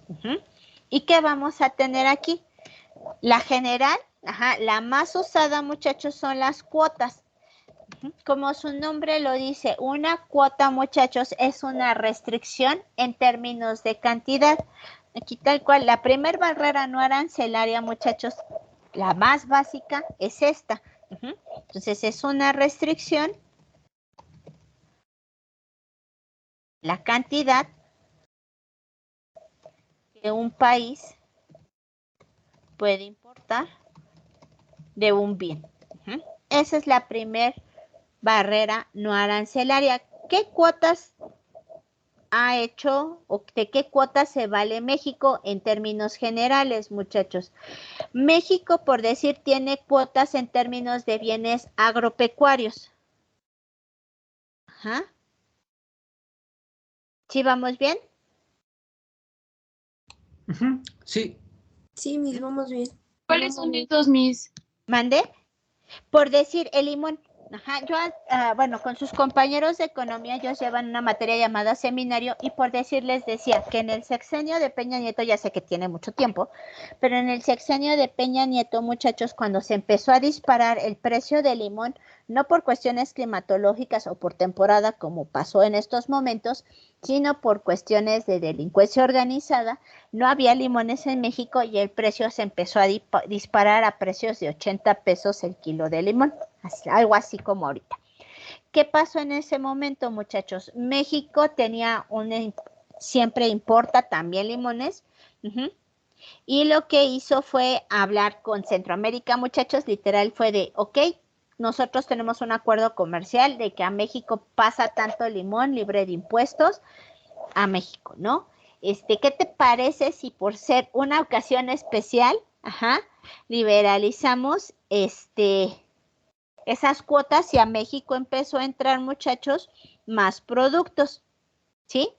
¿Y qué vamos a tener aquí? La general, la más usada, muchachos, son las cuotas. Como su nombre lo dice, una cuota, muchachos, es una restricción en términos de cantidad. Aquí tal cual, la primer barrera no arancelaria, muchachos, la más básica es esta. Entonces es una restricción, la cantidad que un país puede importar de un bien. Esa es la primera barrera no arancelaria. ¿Qué cuotas ha hecho o de qué cuotas se vale México en términos generales, muchachos? México, por decir, tiene cuotas en términos de bienes agropecuarios. ¿Sí vamos bien? Sí. Sí, Miss, vamos bien. ¿Cuáles son estos, Miss? ¿Mande? Por decir, el limón. Yo, bueno, con sus compañeros de economía, ellos llevan una materia llamada seminario y por decirles decía que en el sexenio de Peña Nieto, ya sé que tiene mucho tiempo, pero en el sexenio de Peña Nieto, muchachos, cuando se empezó a disparar el precio del limón, no por cuestiones climatológicas o por temporada como pasó en estos momentos, sino por cuestiones de delincuencia organizada, no había limones en México y el precio se empezó a disparar a precios de 80 pesos el kilo de limón, algo así como ahorita. ¿Qué pasó en ese momento, muchachos? México tenía siempre importa también limones, y lo que hizo fue hablar con Centroamérica, muchachos, literal fue de, ok, nosotros tenemos un acuerdo comercial de que a México pasa tanto limón libre de impuestos a México, ¿no? ¿Qué te parece si por ser una ocasión especial, liberalizamos el esas cuotas y a México empezó a entrar, muchachos, más productos, ¿sí?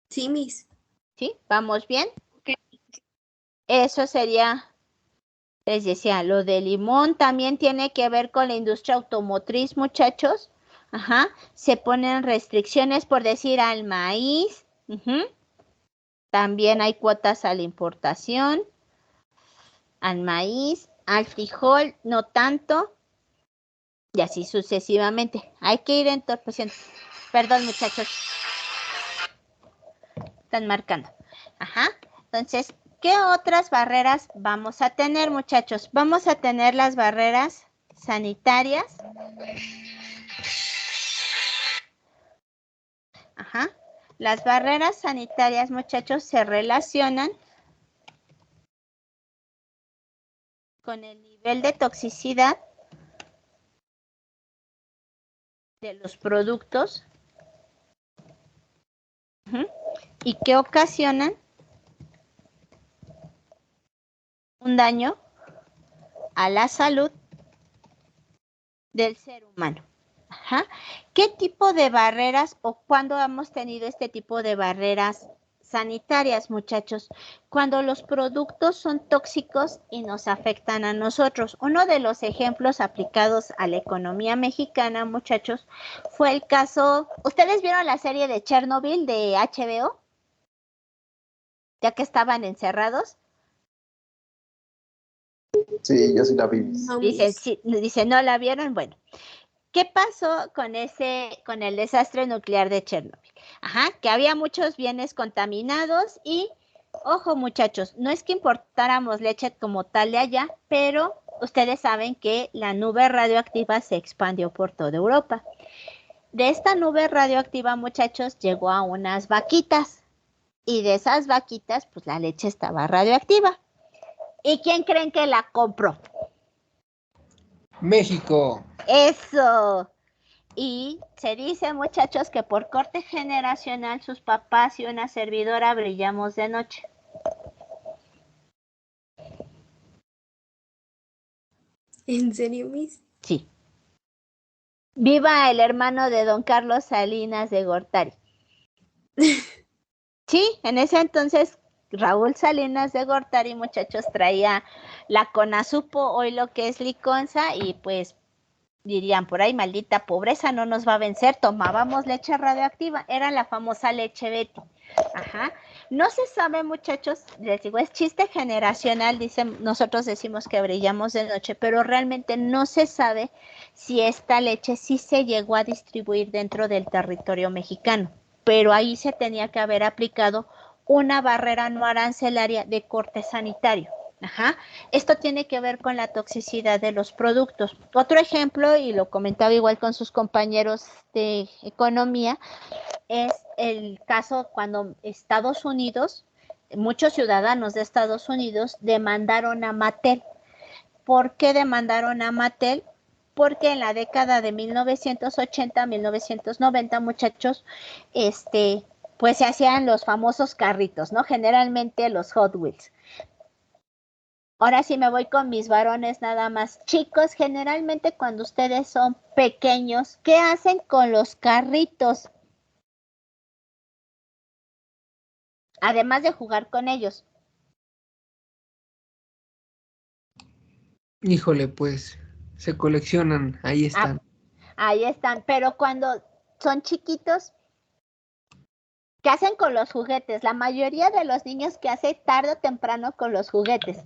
Sí, Miss. ¿Sí? ¿Vamos bien? Eso sería, les decía, lo de limón también tiene que ver con la industria automotriz, muchachos. Ajá. Se ponen restricciones por decir al maíz. También hay cuotas a la importación, al maíz, al frijol, no tanto. Y así sucesivamente. Hay que ir entorpeciendo. Perdón, muchachos. Están marcando. Ajá. Entonces, ¿qué otras barreras vamos a tener, muchachos? Vamos a tener las barreras sanitarias. Ajá. Las barreras sanitarias, muchachos, se relacionan con el nivel de toxicidad de los productos y que ocasionan un daño a la salud del ser humano. Ajá. ¿Qué tipo de barreras o cuándo hemos tenido este tipo de barreras sanitarias, muchachos? Cuando los productos son tóxicos y nos afectan a nosotros. Uno de los ejemplos aplicados a la economía mexicana, muchachos, fue el caso, ¿ustedes vieron la serie de Chernobyl de HBO? Ya que estaban encerrados. Sí, yo sí la vi. No, Dicen, Miss. sí, dice, ¿no la vieron? Bueno, ¿qué pasó con el desastre nuclear de Chernobyl? Ajá, que había muchos bienes contaminados y, ojo muchachos, no es que importáramos leche como tal de allá, pero ustedes saben que la nube radioactiva se expandió por toda Europa. De esta nube radioactiva, muchachos, llegó a unas vaquitas y de esas vaquitas, pues la leche estaba radioactiva. ¿Y quién creen que la compró? México. Eso. Y se dice, muchachos, que por corte generacional sus papás y una servidora brillamos de noche. ¿En serio, Miss? Sí. Viva el hermano de don Carlos Salinas de Gortari. Sí, en ese entonces Raúl Salinas de Gortari, muchachos, traía la Conasupo, hoy lo que es Liconza, y pues dirían por ahí, maldita pobreza, no nos va a vencer, tomábamos leche radioactiva, era la famosa leche Betty. Ajá. No se sabe, muchachos, les digo, es chiste generacional, dicen, nosotros decimos que brillamos de noche, pero realmente no se sabe si esta leche sí se llegó a distribuir dentro del territorio mexicano, pero ahí se tenía que haber aplicado una barrera no arancelaria de corte sanitario. Ajá. Esto tiene que ver con la toxicidad de los productos. Otro ejemplo, y lo comentaba igual con sus compañeros de economía, es el caso cuando Estados Unidos, muchos ciudadanos de Estados Unidos demandaron a Mattel. ¿Por qué demandaron a Mattel? Porque en la década de 1980, 1990, muchachos, pues se hacían los famosos carritos, ¿no? Generalmente los Hot Wheels. Ahora sí me voy con mis varones nada más. Chicos, generalmente cuando ustedes son pequeños, ¿qué hacen con los carritos? Además de jugar con ellos. Híjole, pues se coleccionan, ahí están. Ahí están, pero cuando son chiquitos, ¿qué hacen con los juguetes? La mayoría de los niños, ¿qué hace tarde o temprano con los juguetes?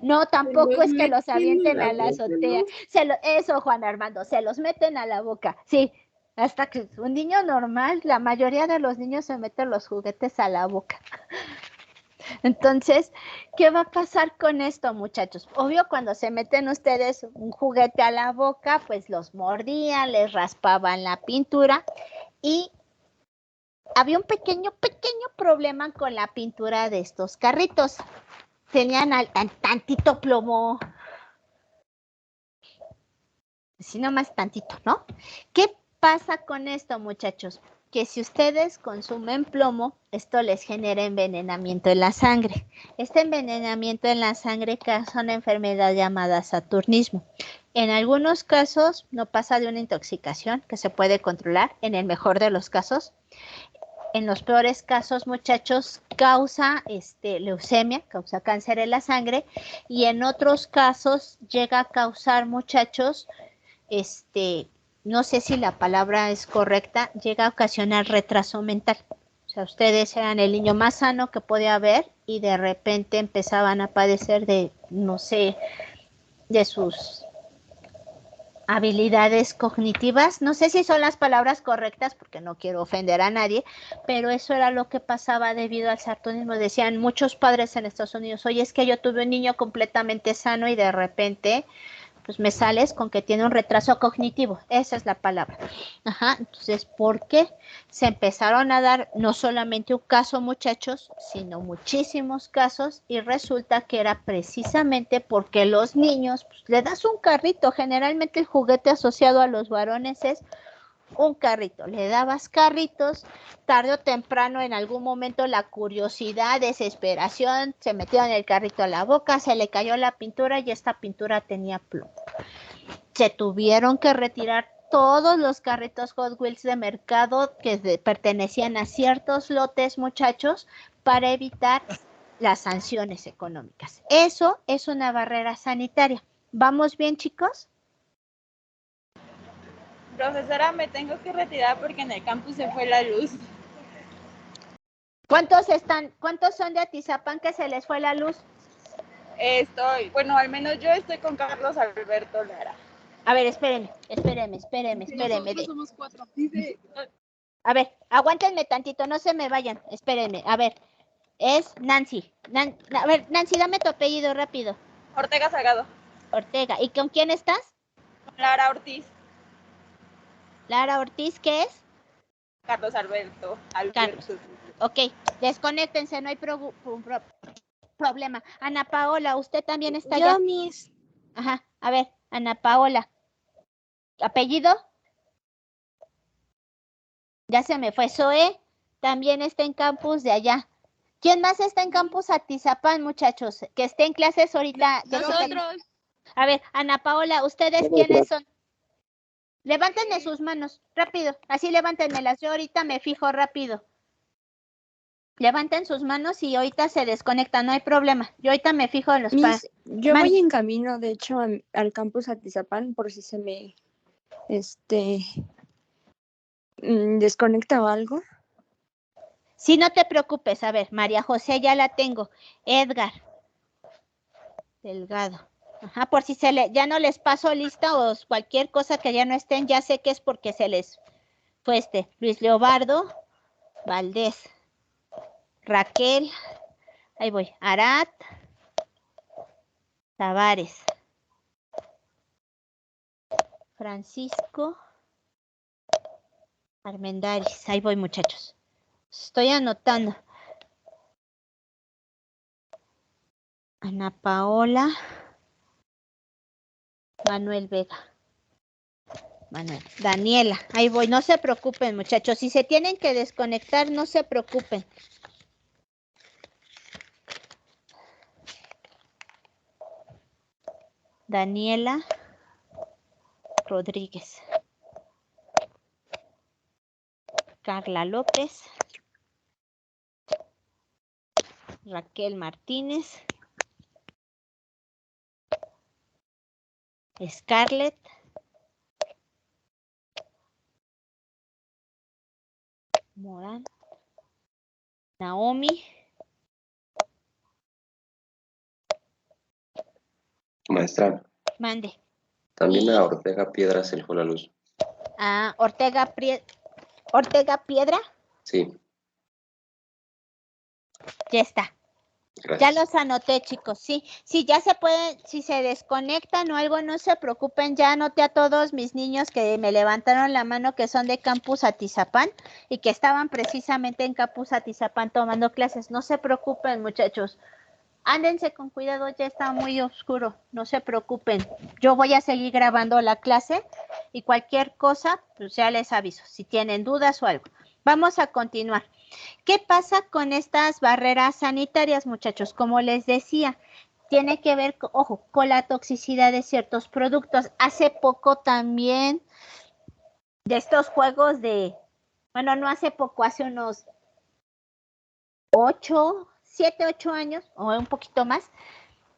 No, tampoco es que los avienten a la azotea. Eso, Juan Armando, se los meten a la boca. Sí, hasta que un niño normal, la mayoría de los niños se meten los juguetes a la boca. Entonces, ¿qué va a pasar con esto, muchachos? Obvio, cuando se meten ustedes un juguete a la boca, pues los mordían, les raspaban la pintura y había un pequeño problema con la pintura de estos carritos. Tenían tantito plomo, así nomás tantito, ¿no? ¿Qué pasa con esto, muchachos? Que si ustedes consumen plomo, esto les genera envenenamiento en la sangre. Este envenenamiento en la sangre causa una enfermedad llamada saturnismo. En algunos casos no pasa de una intoxicación que se puede controlar, en el mejor de los casos. En los peores casos, muchachos, causa leucemia, causa cáncer en la sangre, y en otros casos llega a causar, muchachos, no sé si la palabra es correcta, llega a ocasionar retraso mental. O sea, ustedes eran el niño más sano que podía haber y de repente empezaban a padecer de, no sé, de sus habilidades cognitivas. No sé si son las palabras correctas porque no quiero ofender a nadie, pero eso era lo que pasaba debido al saturnismo. Decían muchos padres en Estados Unidos, oye, es que yo tuve un niño completamente sano y de repente pues me sales con que tiene un retraso cognitivo. Esa es la palabra. Ajá, entonces, ¿por qué? Se empezaron a dar no solamente un caso, muchachos, sino muchísimos casos, y resulta que era precisamente porque los niños, pues, le das un carrito. Generalmente el juguete asociado a los varones es un carrito, le dabas carritos, tarde o temprano en algún momento la curiosidad, desesperación, se metió en el carrito a la boca, se le cayó la pintura y esta pintura tenía plomo. Se tuvieron que retirar todos los carritos Hot Wheels de mercado que pertenecían a ciertos lotes, muchachos, para evitar las sanciones económicas. Eso es una barrera sanitaria. ¿Vamos bien, chicos? Profesora, me tengo que retirar porque en el campus se fue la luz. ¿Cuántos son de Atizapán que se les fue la luz? Bueno, al menos yo estoy con Carlos Alberto Lara. A ver, espérenme. Nosotros somos 4. Dice... A ver, aguántenme tantito, no se me vayan, espérenme. A ver, es Nancy. A ver, Nancy, dame tu apellido rápido. Ortega Salgado. Ortega. ¿Y con quién estás? Con Lara Ortiz. Lara Ortiz, ¿qué es? Carlos Alberto. Carlos. Ok, desconéctense, no hay problema. Ana Paola, ¿usted también está allá? Yo, Miss. Ajá, a ver, Ana Paola. ¿Apellido? Ya se me fue. Zoe también está en campus de allá. ¿Quién más está en campus Atizapán, muchachos? Que esté en clases ahorita. Nosotros. A ver, Ana Paola, ¿ustedes quiénes son? Levántenme sus manos, rápido. Así levántenmelas. Yo ahorita me fijo rápido. Levanten sus manos y ahorita se desconectan, no hay problema. Yo ahorita me fijo en los Miss, yo voy en camino, de hecho, al campus Atizapán, por si se me desconecta o algo. Sí, no te preocupes. A ver, María José ya la tengo. Edgar Delgado. Ajá, por si ya no les paso lista o cualquier cosa que ya no estén, ya sé que es porque se les fue Luis Leobardo Valdés. Raquel, ahí voy, Arat Tavares, Francisco Armendáriz, ahí voy, muchachos. Estoy anotando. Ana Paola, Manuel Vega, Daniela, ahí voy, no se preocupen, muchachos. Si se tienen que desconectar, no se preocupen. Daniela Rodríguez, Carla López, Raquel Martínez, Scarlett, Morán, Naomi, Maestra. Mande. También a Ortega Piedra se le fue la luz. Ah, Ortega Piedra. Sí. Ya está. Gracias. Ya los anoté, chicos. Sí, ya se pueden, si se desconectan o algo, no se preocupen. Ya anoté a todos mis niños que me levantaron la mano, que son de Campus Atizapán y que estaban precisamente en Campus Atizapán tomando clases. No se preocupen, muchachos. Ándense con cuidado, ya está muy oscuro, no se preocupen. Yo voy a seguir grabando la clase y cualquier cosa, pues ya les aviso, si tienen dudas o algo. Vamos a continuar. ¿Qué pasa con estas barreras sanitarias, muchachos? Como les decía, tiene que ver, ojo, con la toxicidad de ciertos productos. Hace poco también de estos juegos de, bueno, no hace poco, hace unos 7, 8 años o un poquito más,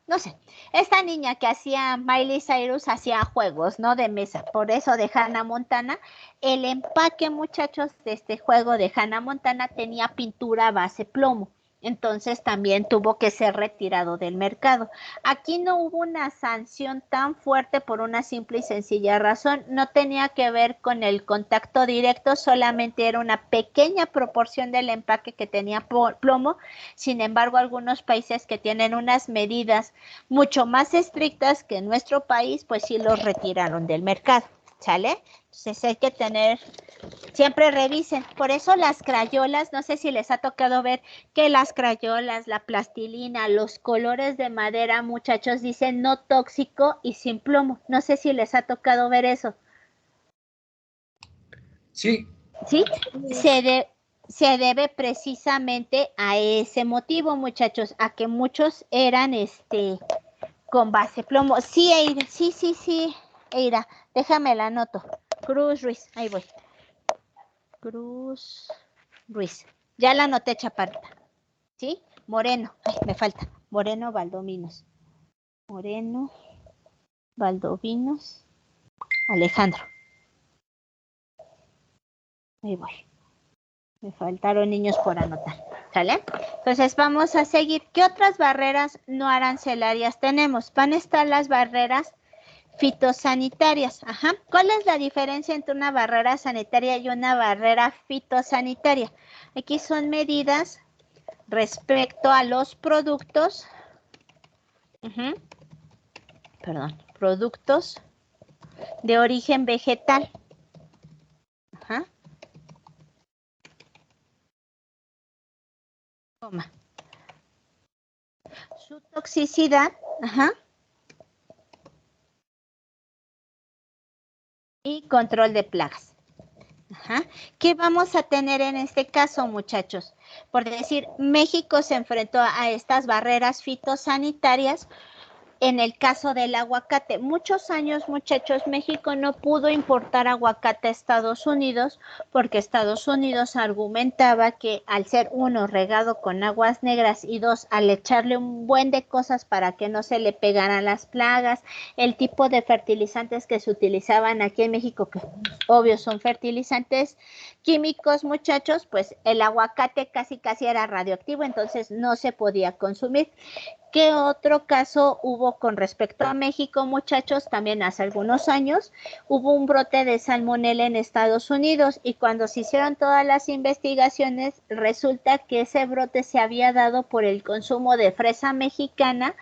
no sé, esta niña que hacía Miley Cyrus hacía juegos, ¿no? De mesa, por eso de Hannah Montana, el empaque, muchachos, de este juego de Hannah Montana tenía pintura a base plomo. Entonces también tuvo que ser retirado del mercado. Aquí no hubo una sanción tan fuerte por una simple y sencilla razón. No tenía que ver con el contacto directo, solamente era una pequeña proporción del empaque que tenía plomo. Sin embargo, algunos países que tienen unas medidas mucho más estrictas que en nuestro país, pues sí los retiraron del mercado, ¿sale? Entonces hay que tener, siempre revisen. Por eso las crayolas, no sé si les ha tocado ver que las crayolas, la plastilina, los colores de madera, muchachos, dicen no tóxico y sin plomo. No sé si les ha tocado ver eso. Sí. ¿Sí? Se debe precisamente a ese motivo, muchachos, a que muchos eran con base plomo. Sí, Eira, sí, Eira, déjame la anoto. Cruz Ruiz, ahí voy. Cruz Ruiz. Ya la anoté, chaparrita. ¿Sí? Moreno, ay, me falta. Moreno Valdovinos. Moreno Valdovinos Alejandro. Ahí voy. Me faltaron niños por anotar, ¿sale? Entonces vamos a seguir. ¿Qué otras barreras no arancelarias tenemos? Van a estar las barreras fitosanitarias. Ajá. ¿Cuál es la diferencia entre una barrera sanitaria y una barrera fitosanitaria? Aquí son medidas respecto a los productos. Productos de origen vegetal. Ajá. Su toxicidad, y control de plagas. ¿Qué vamos a tener en este caso, muchachos? Por decir, México se enfrentó a estas barreras fitosanitarias. En el caso del aguacate, muchos años, muchachos, México no pudo importar aguacate a Estados Unidos porque Estados Unidos argumentaba que al ser uno regado con aguas negras y dos, al echarle un buen de cosas para que no se le pegaran las plagas, el tipo de fertilizantes que se utilizaban aquí en México, que obvio son fertilizantes químicos, muchachos, pues el aguacate casi era radioactivo, entonces no se podía consumir. ¿Qué otro caso hubo con respecto a México, muchachos? También hace algunos años hubo un brote de salmonela en Estados Unidos y cuando se hicieron todas las investigaciones resulta que ese brote se había dado por el consumo de fresa mexicana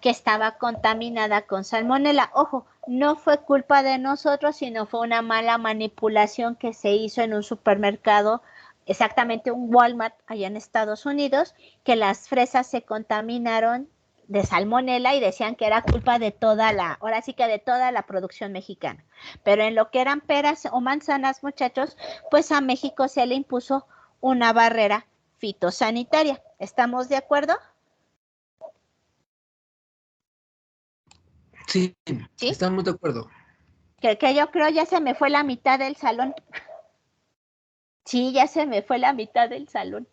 que estaba contaminada con salmonela. Ojo, no fue culpa de nosotros, sino fue una mala manipulación que se hizo en un supermercado, exactamente un Walmart allá en Estados Unidos, que las fresas se contaminaron de salmonela y decían que era culpa de toda la producción mexicana. Pero en lo que eran peras o manzanas, muchachos, pues a México se le impuso una barrera fitosanitaria. ¿Estamos de acuerdo? Sí, estamos de acuerdo. Que yo creo ya se me fue la mitad del salón. Sí, ya se me fue la mitad del salón.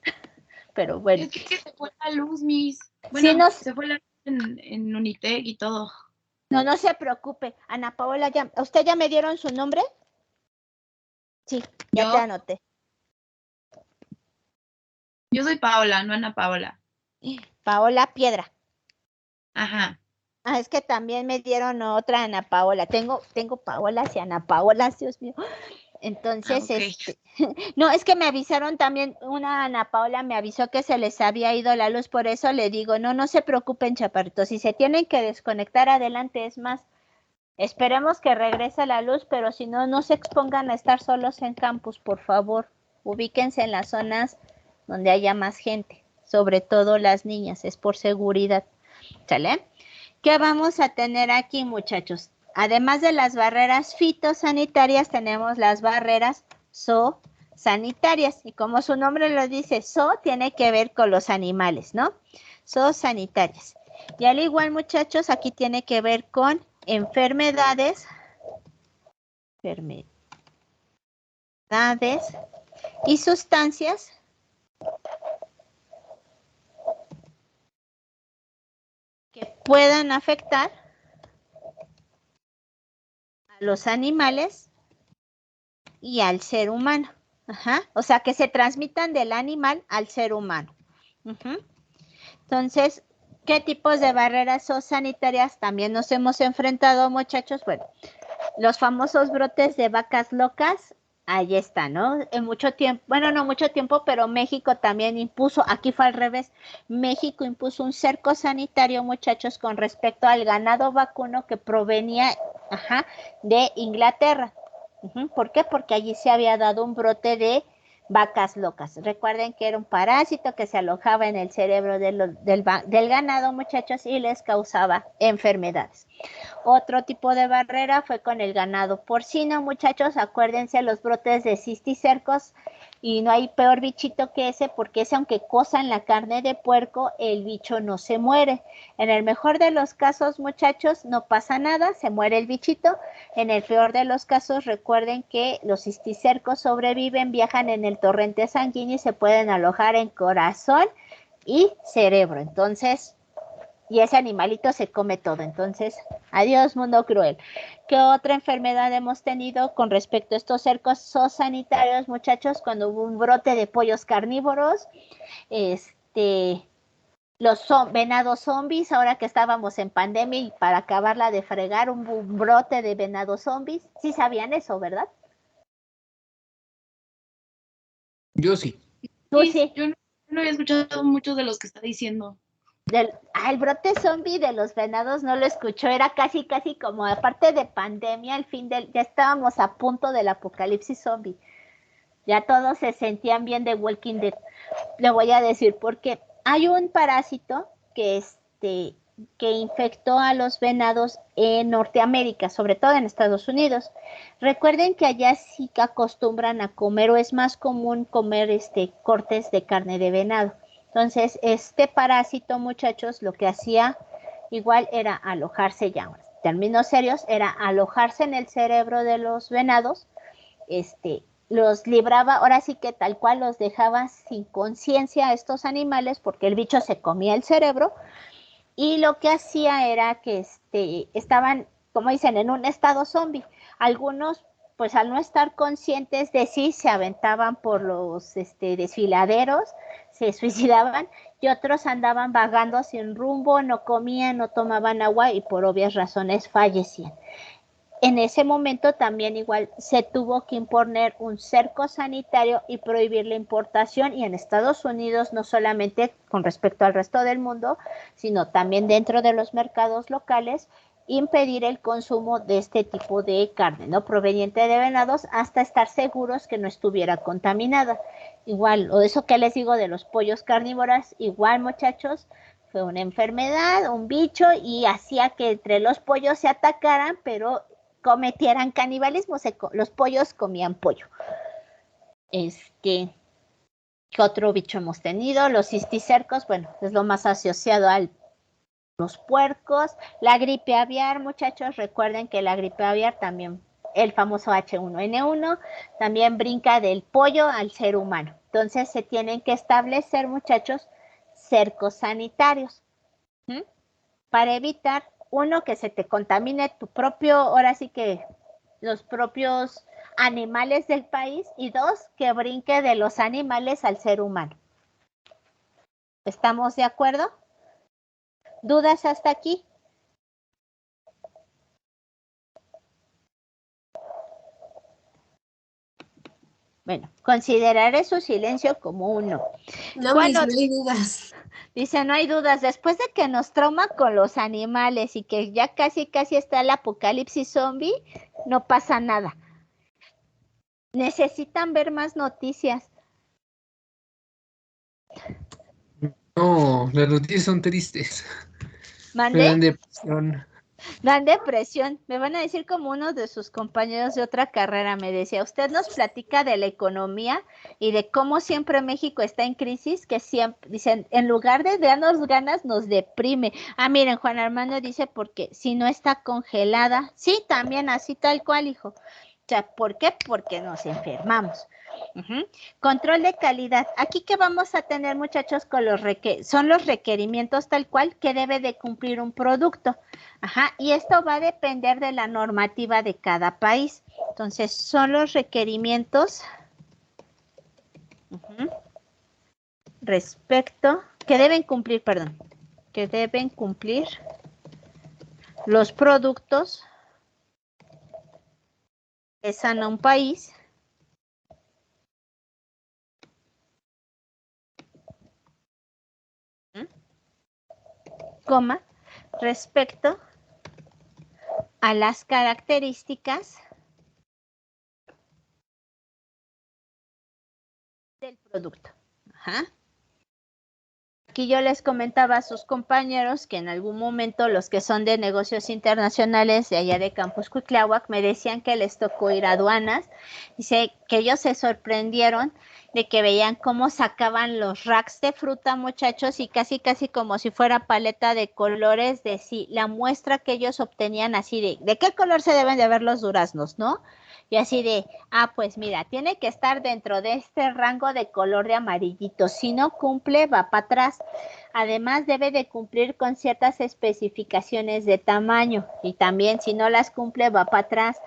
Pero bueno. Es que se fue la luz, Miss. Bueno, sí, se fue la luz en Unitec y todo. No se preocupe. Ana Paola, ¿usted ya me dieron su nombre? Sí, ya te anoté. Yo soy Paola, no Ana Paola. Paola Piedra. Ajá. Es que también me dieron otra Ana Paola. Tengo Paolas y Ana Paolas, Dios mío. Entonces, okay. No, es que me avisaron también, una Ana Paola me avisó que se les había ido la luz, por eso le digo, no se preocupen, chaparritos, si se tienen que desconectar adelante, es más, esperemos que regrese la luz, pero si no, no se expongan a estar solos en campus, por favor, ubíquense en las zonas donde haya más gente, sobre todo las niñas, es por seguridad, ¿sale? ¿Qué vamos a tener aquí, muchachos? Además de las barreras fitosanitarias, tenemos las barreras zoosanitarias. Y como su nombre lo dice, zoo tiene que ver con los animales, ¿no? Zoosanitarias. Y al igual, muchachos, aquí tiene que ver con enfermedades y sustancias que puedan afectar a los animales y al ser humano. Ajá. O sea, que se transmitan del animal al ser humano. Entonces, ¿qué tipos de barreras zoosanitarias también nos hemos enfrentado, muchachos? Bueno, los famosos brotes de vacas locas, ahí está, ¿no? En mucho tiempo, bueno, no mucho tiempo, pero México también impuso, aquí fue al revés, México impuso un cerco sanitario, muchachos, con respecto al ganado vacuno que provenía, de Inglaterra. ¿Por qué? Porque allí se había dado un brote de vacas locas. Recuerden que era un parásito que se alojaba en el cerebro del ganado, muchachos, y les causaba enfermedades. Otro tipo de barrera fue con el ganado porcino, muchachos. Acuérdense los brotes de cisticercos, y no hay peor bichito que ese, porque ese, aunque cosan la carne de puerco, el bicho no se muere. En el mejor de los casos, muchachos, no pasa nada, se muere el bichito. En el peor de los casos, recuerden que los cisticercos sobreviven, viajan en el torrente sanguíneo y se pueden alojar en corazón y cerebro. Entonces, y ese animalito se come todo. Entonces, adiós, mundo cruel. ¿Qué otra enfermedad hemos tenido con respecto a estos cercos zoosanitarios, muchachos? Cuando hubo un brote de pollos carnívoros, los venados zombies, ahora que estábamos en pandemia y para acabarla de fregar, un brote de venados zombies. Sí sabían eso, ¿verdad? Yo sí. ¿Tú sí? Yo no había escuchado muchos de los que está diciendo. El brote zombie de los venados no lo escuchó, era casi como aparte de pandemia, ya estábamos a punto del apocalipsis zombie. Ya todos se sentían bien de Walking Dead. Le voy a decir porque hay un parásito que infectó a los venados en Norteamérica, sobre todo en Estados Unidos. Recuerden que allá sí que acostumbran a comer, o es más común comer cortes de carne de venado. Entonces, este parásito, muchachos, lo que hacía igual era alojarse, ya en términos serios, era alojarse en el cerebro de los venados, los libraba, ahora sí que tal cual los dejaba sin conciencia a estos animales, porque el bicho se comía el cerebro, y lo que hacía era que estaban, como dicen, en un estado zombie. Algunos, pues al no estar conscientes de sí, se aventaban por los desfiladeros, se suicidaban, y otros andaban vagando sin rumbo, no comían, no tomaban agua y por obvias razones fallecían. En ese momento también igual se tuvo que imponer un cerco sanitario y prohibir la importación, y en Estados Unidos no solamente con respecto al resto del mundo, sino también dentro de los mercados locales, impedir el consumo de este tipo de carne, ¿no? Proveniente de venados, hasta estar seguros que no estuviera contaminada. Igual, o eso que les digo de los pollos carnívoros, igual, muchachos, fue una enfermedad, un bicho, y hacía que entre los pollos se atacaran, pero cometieran canibalismo, los pollos comían pollo. ¿Qué otro bicho hemos tenido? Los cisticercos, bueno, es lo más asociado a los puercos. La gripe aviar, muchachos, recuerden que la gripe aviar también, el famoso H1N1, también brinca del pollo al ser humano. Entonces se tienen que establecer, muchachos, cercos sanitarios, para evitar, uno, que se te contamine tu propio, ahora sí que los propios animales del país, y dos, que brinque de los animales al ser humano. ¿Estamos de acuerdo? ¿Dudas hasta aquí? Bueno, consideraré su silencio como un no. No, no hay dudas. Dice, no hay dudas. Después de que nos trauma con los animales y que ya casi está el apocalipsis zombie, no pasa nada. Necesitan ver más noticias. No, las noticias son tristes. Me dan ¿Mande? depresión. Dan depresión. Me van a decir como uno de sus compañeros de otra carrera me decía, usted nos platica de la economía y de cómo siempre México está en crisis, que siempre, dicen, en lugar de darnos ganas, nos deprime. Ah, miren, Juan Armando dice, porque si no está congelada. Sí, también así tal cual, hijo. O sea, ¿por qué? Porque nos enfermamos. Control de calidad. Aquí que vamos a tener, muchachos, con son los requerimientos tal cual que debe de cumplir un producto. Y esto va a depender de la normativa de cada país. Entonces, son los requerimientos que deben cumplir los productos que sana un país respecto a las características del producto. Aquí yo les comentaba a sus compañeros que en algún momento los que son de negocios internacionales de allá de Campus Cuitláhuac me decían que les tocó ir a aduanas. Dice que ellos se sorprendieron de que veían cómo sacaban los racks de fruta, muchachos, y casi como si fuera paleta de colores, de sí, la muestra que ellos obtenían así de qué color se deben de ver los duraznos, ¿no? Y así de, pues mira, tiene que estar dentro de este rango de color de amarillito. Si no cumple, va para atrás. Además, debe de cumplir con ciertas especificaciones de tamaño. Y también, si no las cumple, va para atrás.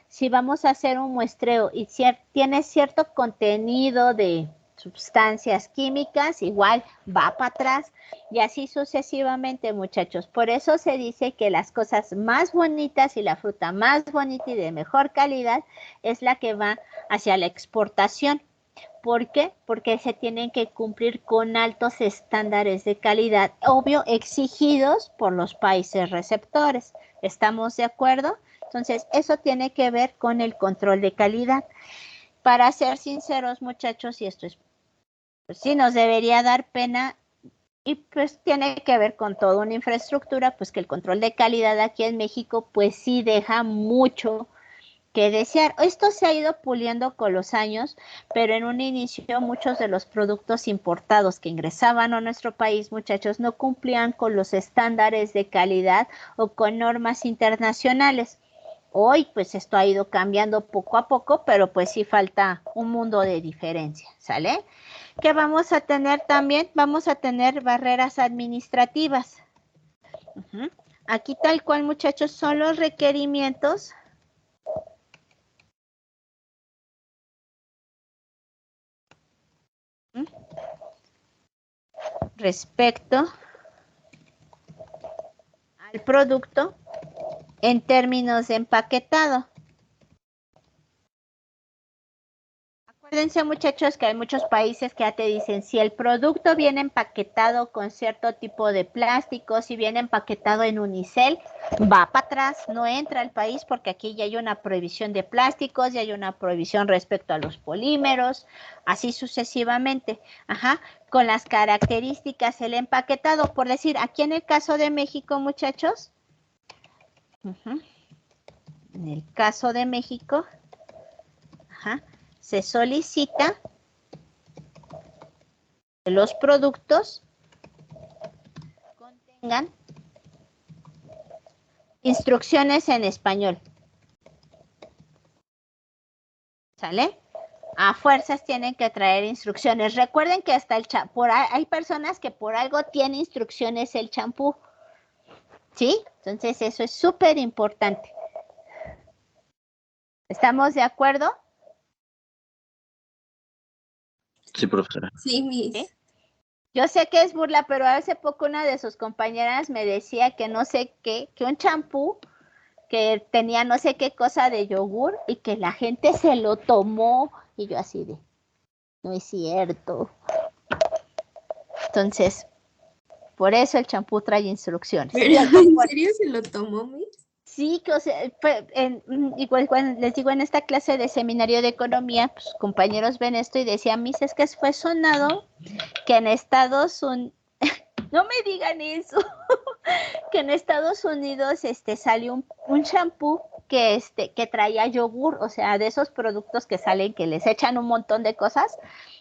Si vamos a hacer un muestreo y tiene cierto contenido de sustancias químicas, igual va para atrás y así sucesivamente, muchachos. Por eso se dice que las cosas más bonitas y la fruta más bonita y de mejor calidad es la que va hacia la exportación. ¿Por qué? Porque se tienen que cumplir con altos estándares de calidad, obvio, exigidos por los países receptores. ¿Estamos de acuerdo? Entonces, eso tiene que ver con el control de calidad. Para ser sinceros, muchachos, y esto es, pues sí, nos debería dar pena, y pues tiene que ver con toda una infraestructura, pues que el control de calidad aquí en México, pues sí deja mucho que desear. Esto se ha ido puliendo con los años, pero en un inicio muchos de los productos importados que ingresaban a nuestro país, muchachos, no cumplían con los estándares de calidad o con normas internacionales. Hoy, pues esto ha ido cambiando poco a poco, pero pues sí falta un mundo de diferencia, ¿sale? ¿Qué vamos a tener también? Vamos a tener barreras administrativas. Aquí tal cual, muchachos, son los requerimientos respecto al producto en términos de empaquetado. Acuérdense, muchachos, que hay muchos países que ya te dicen, si el producto viene empaquetado con cierto tipo de plástico, si viene empaquetado en unicel, va para atrás, no entra al país porque aquí ya hay una prohibición de plásticos, ya hay una prohibición respecto a los polímeros, así sucesivamente. Con las características, el empaquetado, por decir, aquí en el caso de México, muchachos, en el caso de México, se solicita que los productos contengan instrucciones en español. ¿Sale? A fuerzas tienen que traer instrucciones. Recuerden que hasta el champú, hay personas que por algo tienen instrucciones el champú. ¿Sí? Entonces eso es súper importante. ¿Estamos de acuerdo? Sí, profesora. Sí, Miss. ¿Sí? Yo sé que es burla, pero hace poco una de sus compañeras me decía que no sé qué, que un champú que tenía no sé qué cosa de yogur y que la gente se lo tomó y yo así de, no es cierto. Entonces, por eso el champú trae instrucciones. ¿Pero en serio se lo tomó, Miss? Sí, que o sea, igual cuando les digo en esta clase de seminario de economía, pues compañeros ven esto y decían, mis, es que fue sonado que en Estados Unidos, no me digan eso, que en Estados Unidos salió un shampoo que traía yogur, o sea, de esos productos que salen, que les echan un montón de cosas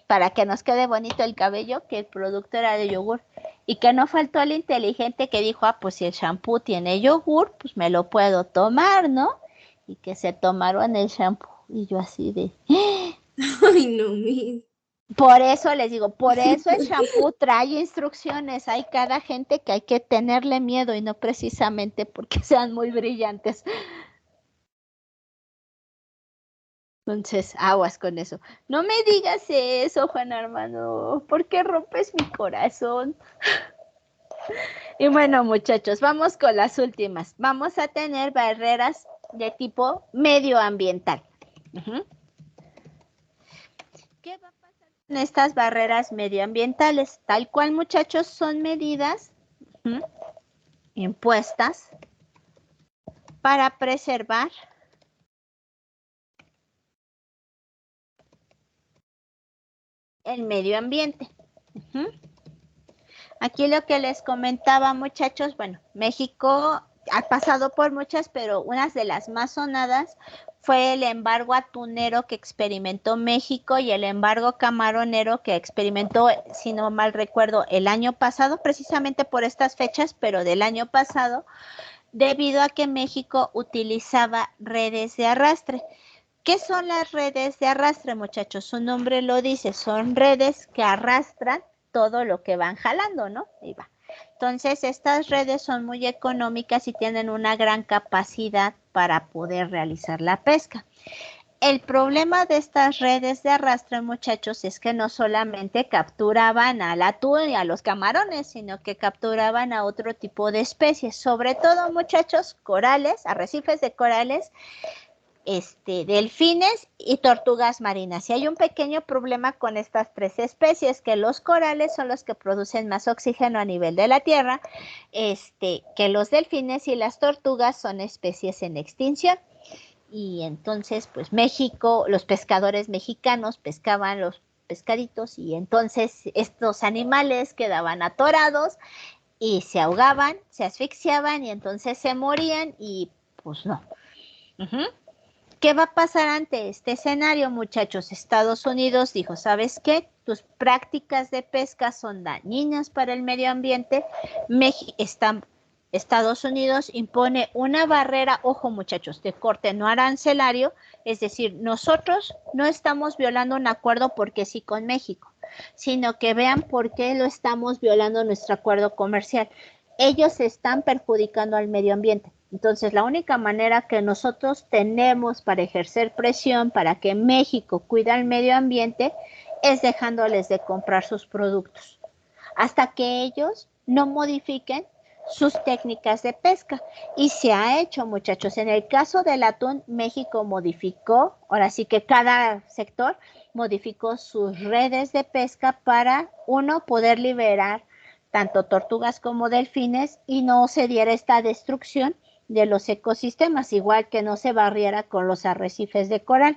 para que nos quede bonito el cabello, que el producto era de yogur, y que no faltó el inteligente que dijo, pues si el shampoo tiene yogur, pues me lo puedo tomar, ¿no? Y que se tomaron el shampoo, y yo así de... Ay, no, mis. Por eso les digo, por eso el shampoo trae instrucciones. Hay cada gente que hay que tenerle miedo y no precisamente porque sean muy brillantes. Entonces, aguas con eso. No me digas eso, Juan Armando, porque rompes mi corazón. Y bueno, muchachos, vamos con las últimas. Vamos a tener barreras de tipo medioambiental. ¿Qué va a pasar con estas barreras medioambientales? Tal cual, muchachos, son medidas impuestas para preservar el medio ambiente. Aquí lo que les comentaba, muchachos, bueno, México ha pasado por muchas, pero una de las más sonadas fue el embargo atunero que experimentó México y el embargo camaronero que experimentó, si no mal recuerdo, el año pasado, precisamente por estas fechas, pero del año pasado, debido a que México utilizaba redes de arrastre. ¿Qué son las redes de arrastre, muchachos? Su nombre lo dice, son redes que arrastran todo lo que van jalando, ¿no? Ahí va. Entonces, estas redes son muy económicas y tienen una gran capacidad para poder realizar la pesca. El problema de estas redes de arrastre, muchachos, es que no solamente capturaban al atún y a los camarones, sino que capturaban a otro tipo de especies, sobre todo, muchachos, corales, arrecifes de corales, delfines y tortugas marinas. Y hay un pequeño problema con estas tres especies, que los corales son los que producen más oxígeno a nivel de la tierra, que los delfines y las tortugas son especies en extinción. Y entonces, pues México, los pescadores mexicanos pescaban los pescaditos y entonces estos animales quedaban atorados y se ahogaban, se asfixiaban y entonces se morían y pues no. ¿Qué va a pasar ante este escenario, muchachos? Estados Unidos dijo, ¿sabes qué? Tus prácticas de pesca son dañinas para el medio ambiente. Estados Unidos impone una barrera, ojo muchachos, de corte no arancelario, es decir, nosotros no estamos violando un acuerdo porque sí con México, sino que vean por qué lo estamos violando nuestro acuerdo comercial. Ellos están perjudicando al medio ambiente. Entonces, la única manera que nosotros tenemos para ejercer presión para que México cuide al medio ambiente es dejándoles de comprar sus productos, hasta que ellos no modifiquen sus técnicas de pesca. Y se ha hecho, muchachos. En el caso del atún, México modificó, ahora sí que cada sector modificó sus redes de pesca para, uno, poder liberar tanto tortugas como delfines y no se diera esta destrucción de los ecosistemas, igual que no se barriera con los arrecifes de coral.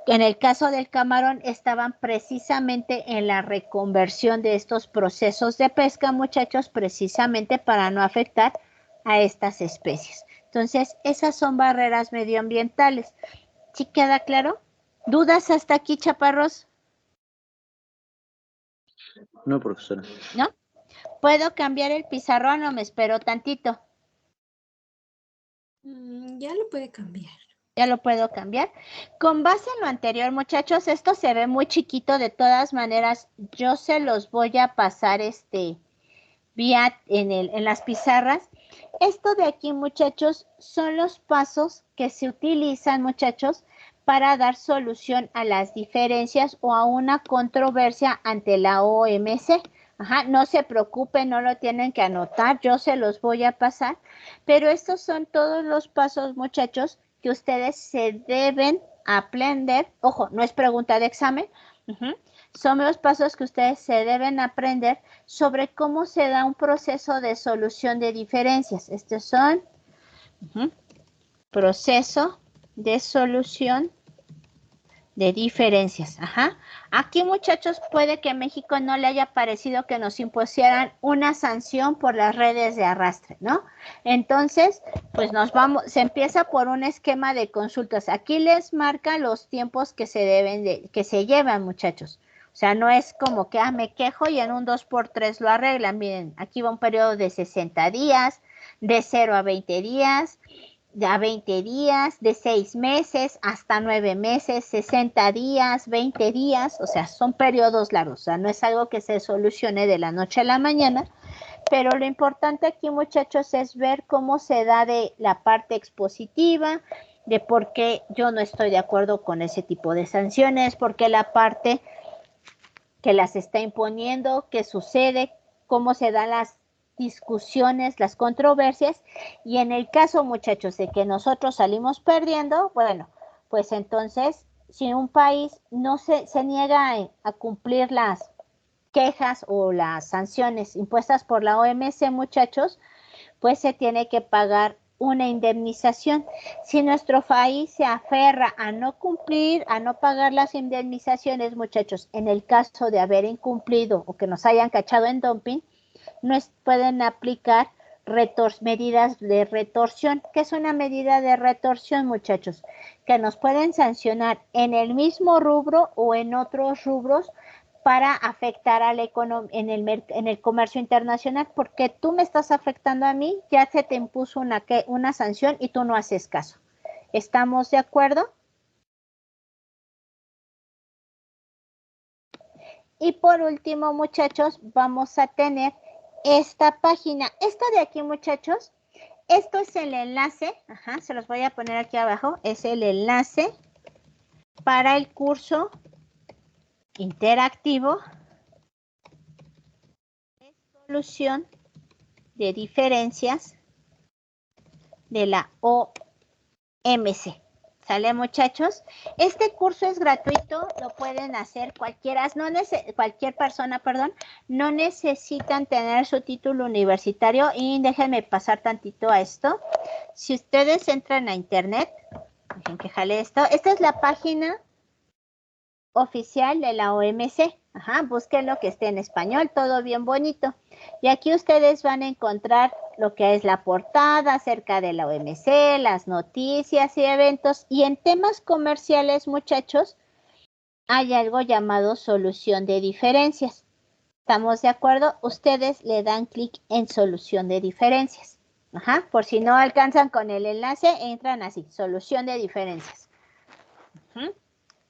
En el caso del camarón estaban precisamente en la reconversión de estos procesos de pesca, muchachos, precisamente para no afectar a estas especies. Entonces, esas son barreras medioambientales. ¿Sí queda claro? ¿Dudas hasta aquí, chaparros? No, profesora. ¿No? ¿Puedo cambiar el pizarrón o me espero tantito? Ya lo puede cambiar. Ya lo puedo cambiar. Con base en lo anterior, muchachos, esto se ve muy chiquito. De todas maneras, yo se los voy a pasar vía en las pizarras. Esto de aquí, muchachos, son los pasos que se utilizan, muchachos, para dar solución a las diferencias o a una controversia ante la OMC. No se preocupen, no lo tienen que anotar, yo se los voy a pasar, pero estos son todos los pasos, muchachos, que ustedes se deben aprender. Ojo, no es pregunta de examen, son los pasos que ustedes se deben aprender sobre cómo se da un proceso de solución de diferencias. Estos son proceso de solución de diferencias. Ajá. Aquí, muchachos, puede que México no le haya parecido que nos impusieran una sanción por las redes de arrastre, ¿no? Entonces, pues se empieza por un esquema de consultas. Aquí les marca los tiempos que se llevan, muchachos. O sea, no es como que, me quejo y en un 2x3 lo arreglan. Miren, aquí va un periodo de 60 días, de 0 a 20 días, a 20 días, de 6 meses hasta 9 meses, 60 días, 20 días, o sea, son periodos largos, o sea, no es algo que se solucione de la noche a la mañana, pero lo importante aquí, muchachos, es ver cómo se da de la parte expositiva, de por qué yo no estoy de acuerdo con ese tipo de sanciones, por qué la parte que las está imponiendo, qué sucede, cómo se dan las discusiones, las controversias, y en el caso, muchachos, de que nosotros salimos perdiendo, bueno, pues entonces, si un país no se niega a cumplir las quejas o las sanciones impuestas por la OMC, muchachos, pues se tiene que pagar una indemnización. Si nuestro país se aferra a no cumplir, a no pagar las indemnizaciones, muchachos, en el caso de haber incumplido o que nos hayan cachado en dumping, nos pueden aplicar medidas de retorsión. ¿Qué es una medida de retorsión, muchachos? Que nos pueden sancionar en el mismo rubro o en otros rubros para afectar a la economía en el comercio internacional, porque tú me estás afectando a mí, ya se te impuso una sanción y tú no haces caso. ¿Estamos de acuerdo? Y por último, muchachos, vamos a tener esta página. Esto de aquí, muchachos, esto es el enlace, se los voy a poner aquí abajo, es el enlace para el curso interactivo de solución de diferencias de la OMC. ¿Sale, muchachos? Este curso es gratuito, lo pueden hacer cualquier persona, no necesitan tener su título universitario. Y déjenme pasar tantito a esto. Si ustedes entran a internet, dejen que jale esto. Esta es la página oficial de la OMC. Búsquenlo, que esté en español, todo bien bonito. Y aquí ustedes van a encontrar lo que es la portada acerca de la OMC, las noticias y eventos. Y en temas comerciales, muchachos, hay algo llamado solución de diferencias. ¿Estamos de acuerdo? Ustedes le dan clic en solución de diferencias. Por si no alcanzan con el enlace, entran así, solución de diferencias.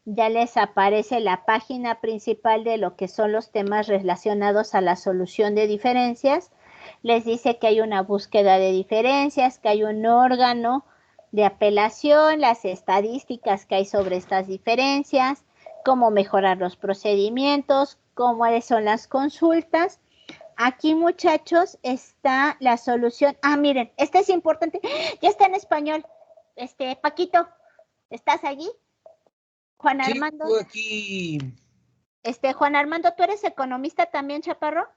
Ya les aparece la página principal de lo que son los temas relacionados a la solución de diferencias. Les dice que hay una búsqueda de diferencias, que hay un órgano de apelación, las estadísticas que hay sobre estas diferencias, cómo mejorar los procedimientos, cuáles son las consultas. Aquí, muchachos, está la solución. Miren, este es importante. Ya está en español. Paquito, ¿estás allí? Juan Armando. Sí, aquí. Juan Armando, ¿tú eres economista también, Chaparro?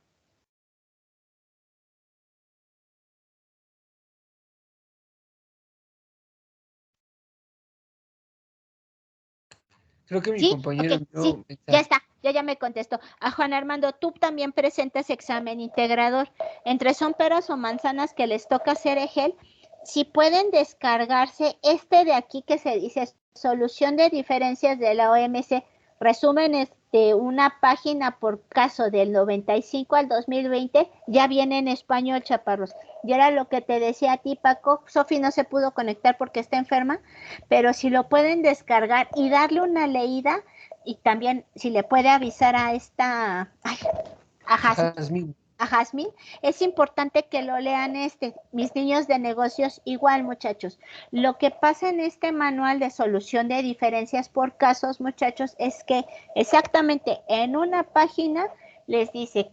Creo que mi compañero sí, ya está, ya me contestó. A Juan Armando, tú también presentas examen integrador. Entre son peras o manzanas que les toca hacer EGEL, si pueden descargarse de aquí que se dice solución de diferencias de la OMC, resumen una página por caso del 95 al 2020, ya viene en español, Chaparros. Y era lo que te decía a ti, Paco. Sofi no se pudo conectar porque está enferma, pero si lo pueden descargar y darle una leída, y también si le puede avisar a Jazmín, es importante que lo lean mis niños de negocios igual, muchachos. Lo que pasa en este manual de solución de diferencias por casos, muchachos, es que exactamente en una página les dice,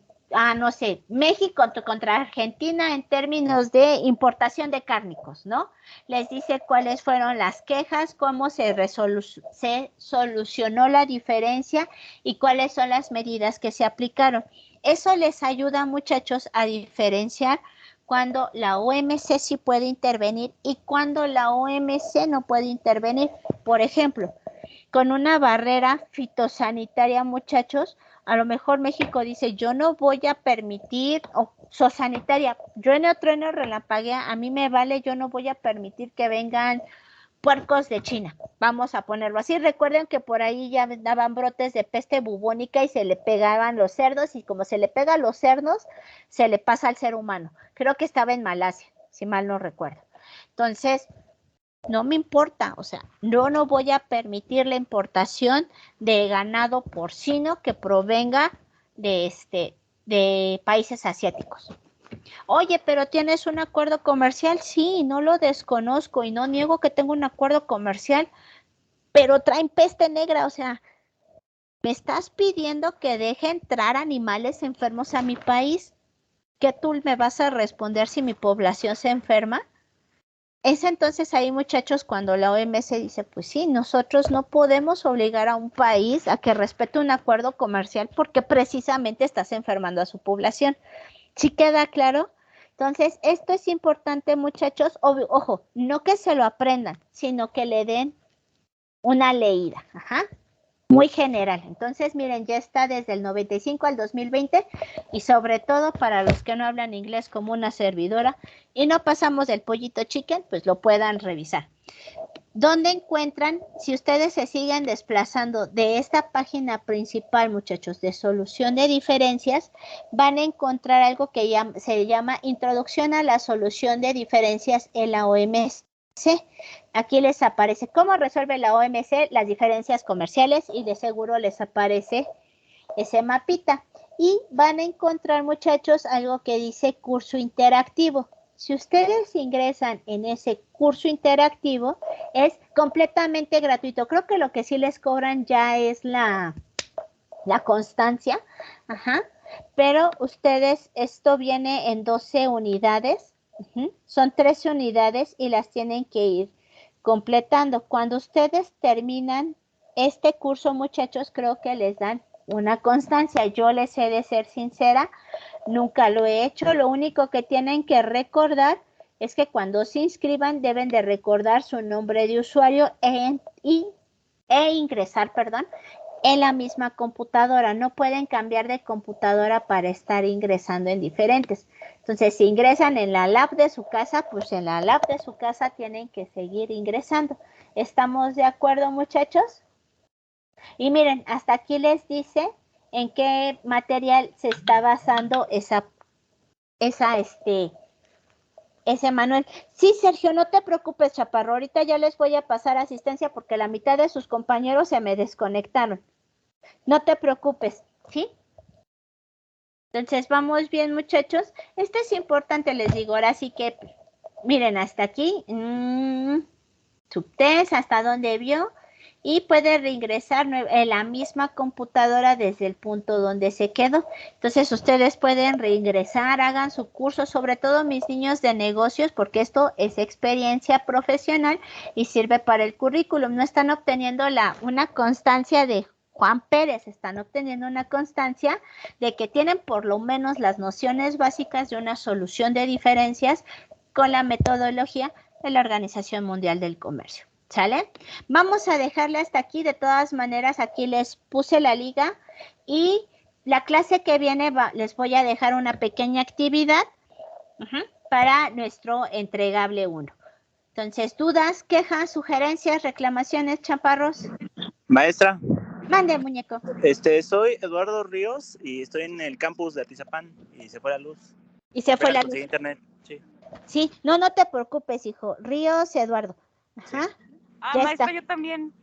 no sé, México contra Argentina en términos de importación de cárnicos, ¿no? Les dice cuáles fueron las quejas, cómo se solucionó la diferencia y cuáles son las medidas que se aplicaron. Eso les ayuda, muchachos, a diferenciar cuando la OMC sí puede intervenir y cuando la OMC no puede intervenir. Por ejemplo, con una barrera fitosanitaria, muchachos, a lo mejor México dice, yo no voy a permitir, o zoosanitaria, trueno, relampaguea, a mí me vale, yo no voy a permitir que vengan puercos de China, vamos a ponerlo así. Recuerden que por ahí ya daban brotes de peste bubónica y se le pegaban los cerdos, y como se le pega a los cerdos, se le pasa al ser humano. Creo que estaba en Malasia, si mal no recuerdo. Entonces, no me importa, o sea, yo no voy a permitir la importación de ganado porcino que provenga de países asiáticos. Oye, pero ¿tienes un acuerdo comercial? Sí, no lo desconozco y no niego que tengo un acuerdo comercial, pero traen peste negra, o sea, ¿me estás pidiendo que deje entrar animales enfermos a mi país? ¿Qué tú me vas a responder si mi población se enferma? Es entonces ahí, muchachos, cuando la OMS dice, pues sí, nosotros no podemos obligar a un país a que respete un acuerdo comercial porque precisamente estás enfermando a su población. ¿Sí queda claro? Entonces, esto es importante, muchachos. Ojo, no que se lo aprendan, sino que le den una leída. Ajá. Muy general. Entonces, miren, ya está desde el 95 al 2020 y sobre todo para los que no hablan inglés como una servidora y no pasamos del pollito chicken, pues lo puedan revisar. ¿Dónde encuentran? Si ustedes se siguen desplazando de esta página principal, muchachos, de solución de diferencias, van a encontrar algo que se llama Introducción a la solución de diferencias en la OMS. Aquí les aparece cómo resuelve la OMC las diferencias comerciales y de seguro les aparece ese mapita. Y van a encontrar, muchachos, algo que dice curso interactivo. Si ustedes ingresan en ese curso interactivo, es completamente gratuito. Creo que lo que sí les cobran ya es la constancia. Ajá. Pero ustedes, esto viene en 12 unidades. Son 13 unidades y las tienen que ir completando. Cuando ustedes terminan este curso, muchachos, creo que les dan una constancia. Yo les he de ser sincera, nunca lo he hecho. Lo único que tienen que recordar es que cuando se inscriban deben de recordar su nombre de usuario e ingresar, en la misma computadora. No pueden cambiar de computadora para estar ingresando en diferentes. Entonces, si ingresan en la lab de su casa, pues en la lab de su casa tienen que seguir ingresando. ¿Estamos de acuerdo, muchachos? Y miren, hasta aquí les dice en qué material se está basando ese manual. Sí, Sergio, no te preocupes, Chaparro. Ahorita ya les voy a pasar asistencia porque la mitad de sus compañeros se me desconectaron. No te preocupes, ¿sí? Entonces, vamos bien, muchachos. Esto es importante, les digo. Ahora sí que, miren, hasta aquí. Subtest, hasta donde vio. Y puede reingresar en la misma computadora desde el punto donde se quedó. Entonces, ustedes pueden reingresar, hagan su curso, sobre todo mis niños de negocios, porque esto es experiencia profesional y sirve para el currículum. No están obteniendo una constancia de Juan Pérez, están obteniendo una constancia de que tienen por lo menos las nociones básicas de una solución de diferencias con la metodología de la Organización Mundial del Comercio. ¿Sale? Vamos a dejarle hasta aquí. De todas maneras, aquí les puse la liga y la clase que viene les voy a dejar una pequeña actividad para nuestro entregable 1. Entonces, dudas, quejas, sugerencias, reclamaciones, chaparros. Maestra. Mande, muñeco. Soy Eduardo Ríos y estoy en el campus de Atizapán y se fue la luz. Y se fue la luz. Internet, sí. Sí, no te preocupes, hijo. Ríos, Eduardo. Ajá. Sí. Maestra, yo también.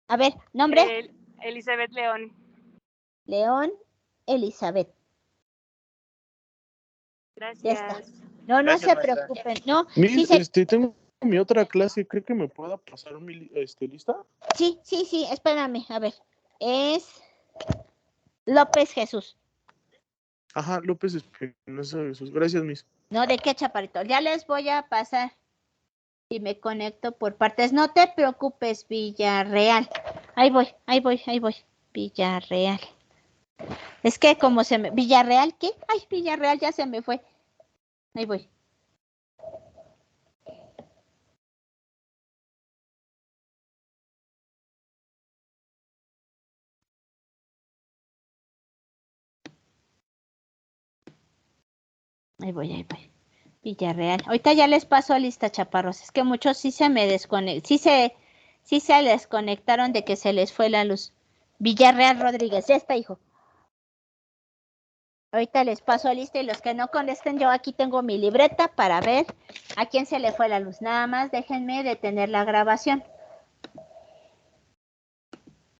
A ver, ¿nombre? Elizabeth León. León, Elizabeth. Gracias. Ya está. No se preocupen. No, tengo mi otra clase. ¿Cree que me pueda pasar mi lista? Sí, espérame. A ver. Es López Jesús. Ajá, López Espinosa Jesús. Gracias, Miss. No, ¿de qué, chaparrito? Ya les voy a pasar. Y me conecto por partes. No te preocupes, Villarreal. Ahí voy. Villarreal. Es que como Villarreal, ¿qué? Ay, Villarreal ya se me fue. Ahí voy. Ahí voy, ahí voy. Villarreal. Ahorita ya les paso lista, chaparros. Es que muchos sí se me desconectaron. Sí se desconectaron de que se les fue la luz. Villarreal Rodríguez. Ya está, hijo. Ahorita les paso lista y los que no contesten, yo aquí tengo mi libreta para ver a quién se le fue la luz. Nada más déjenme detener la grabación.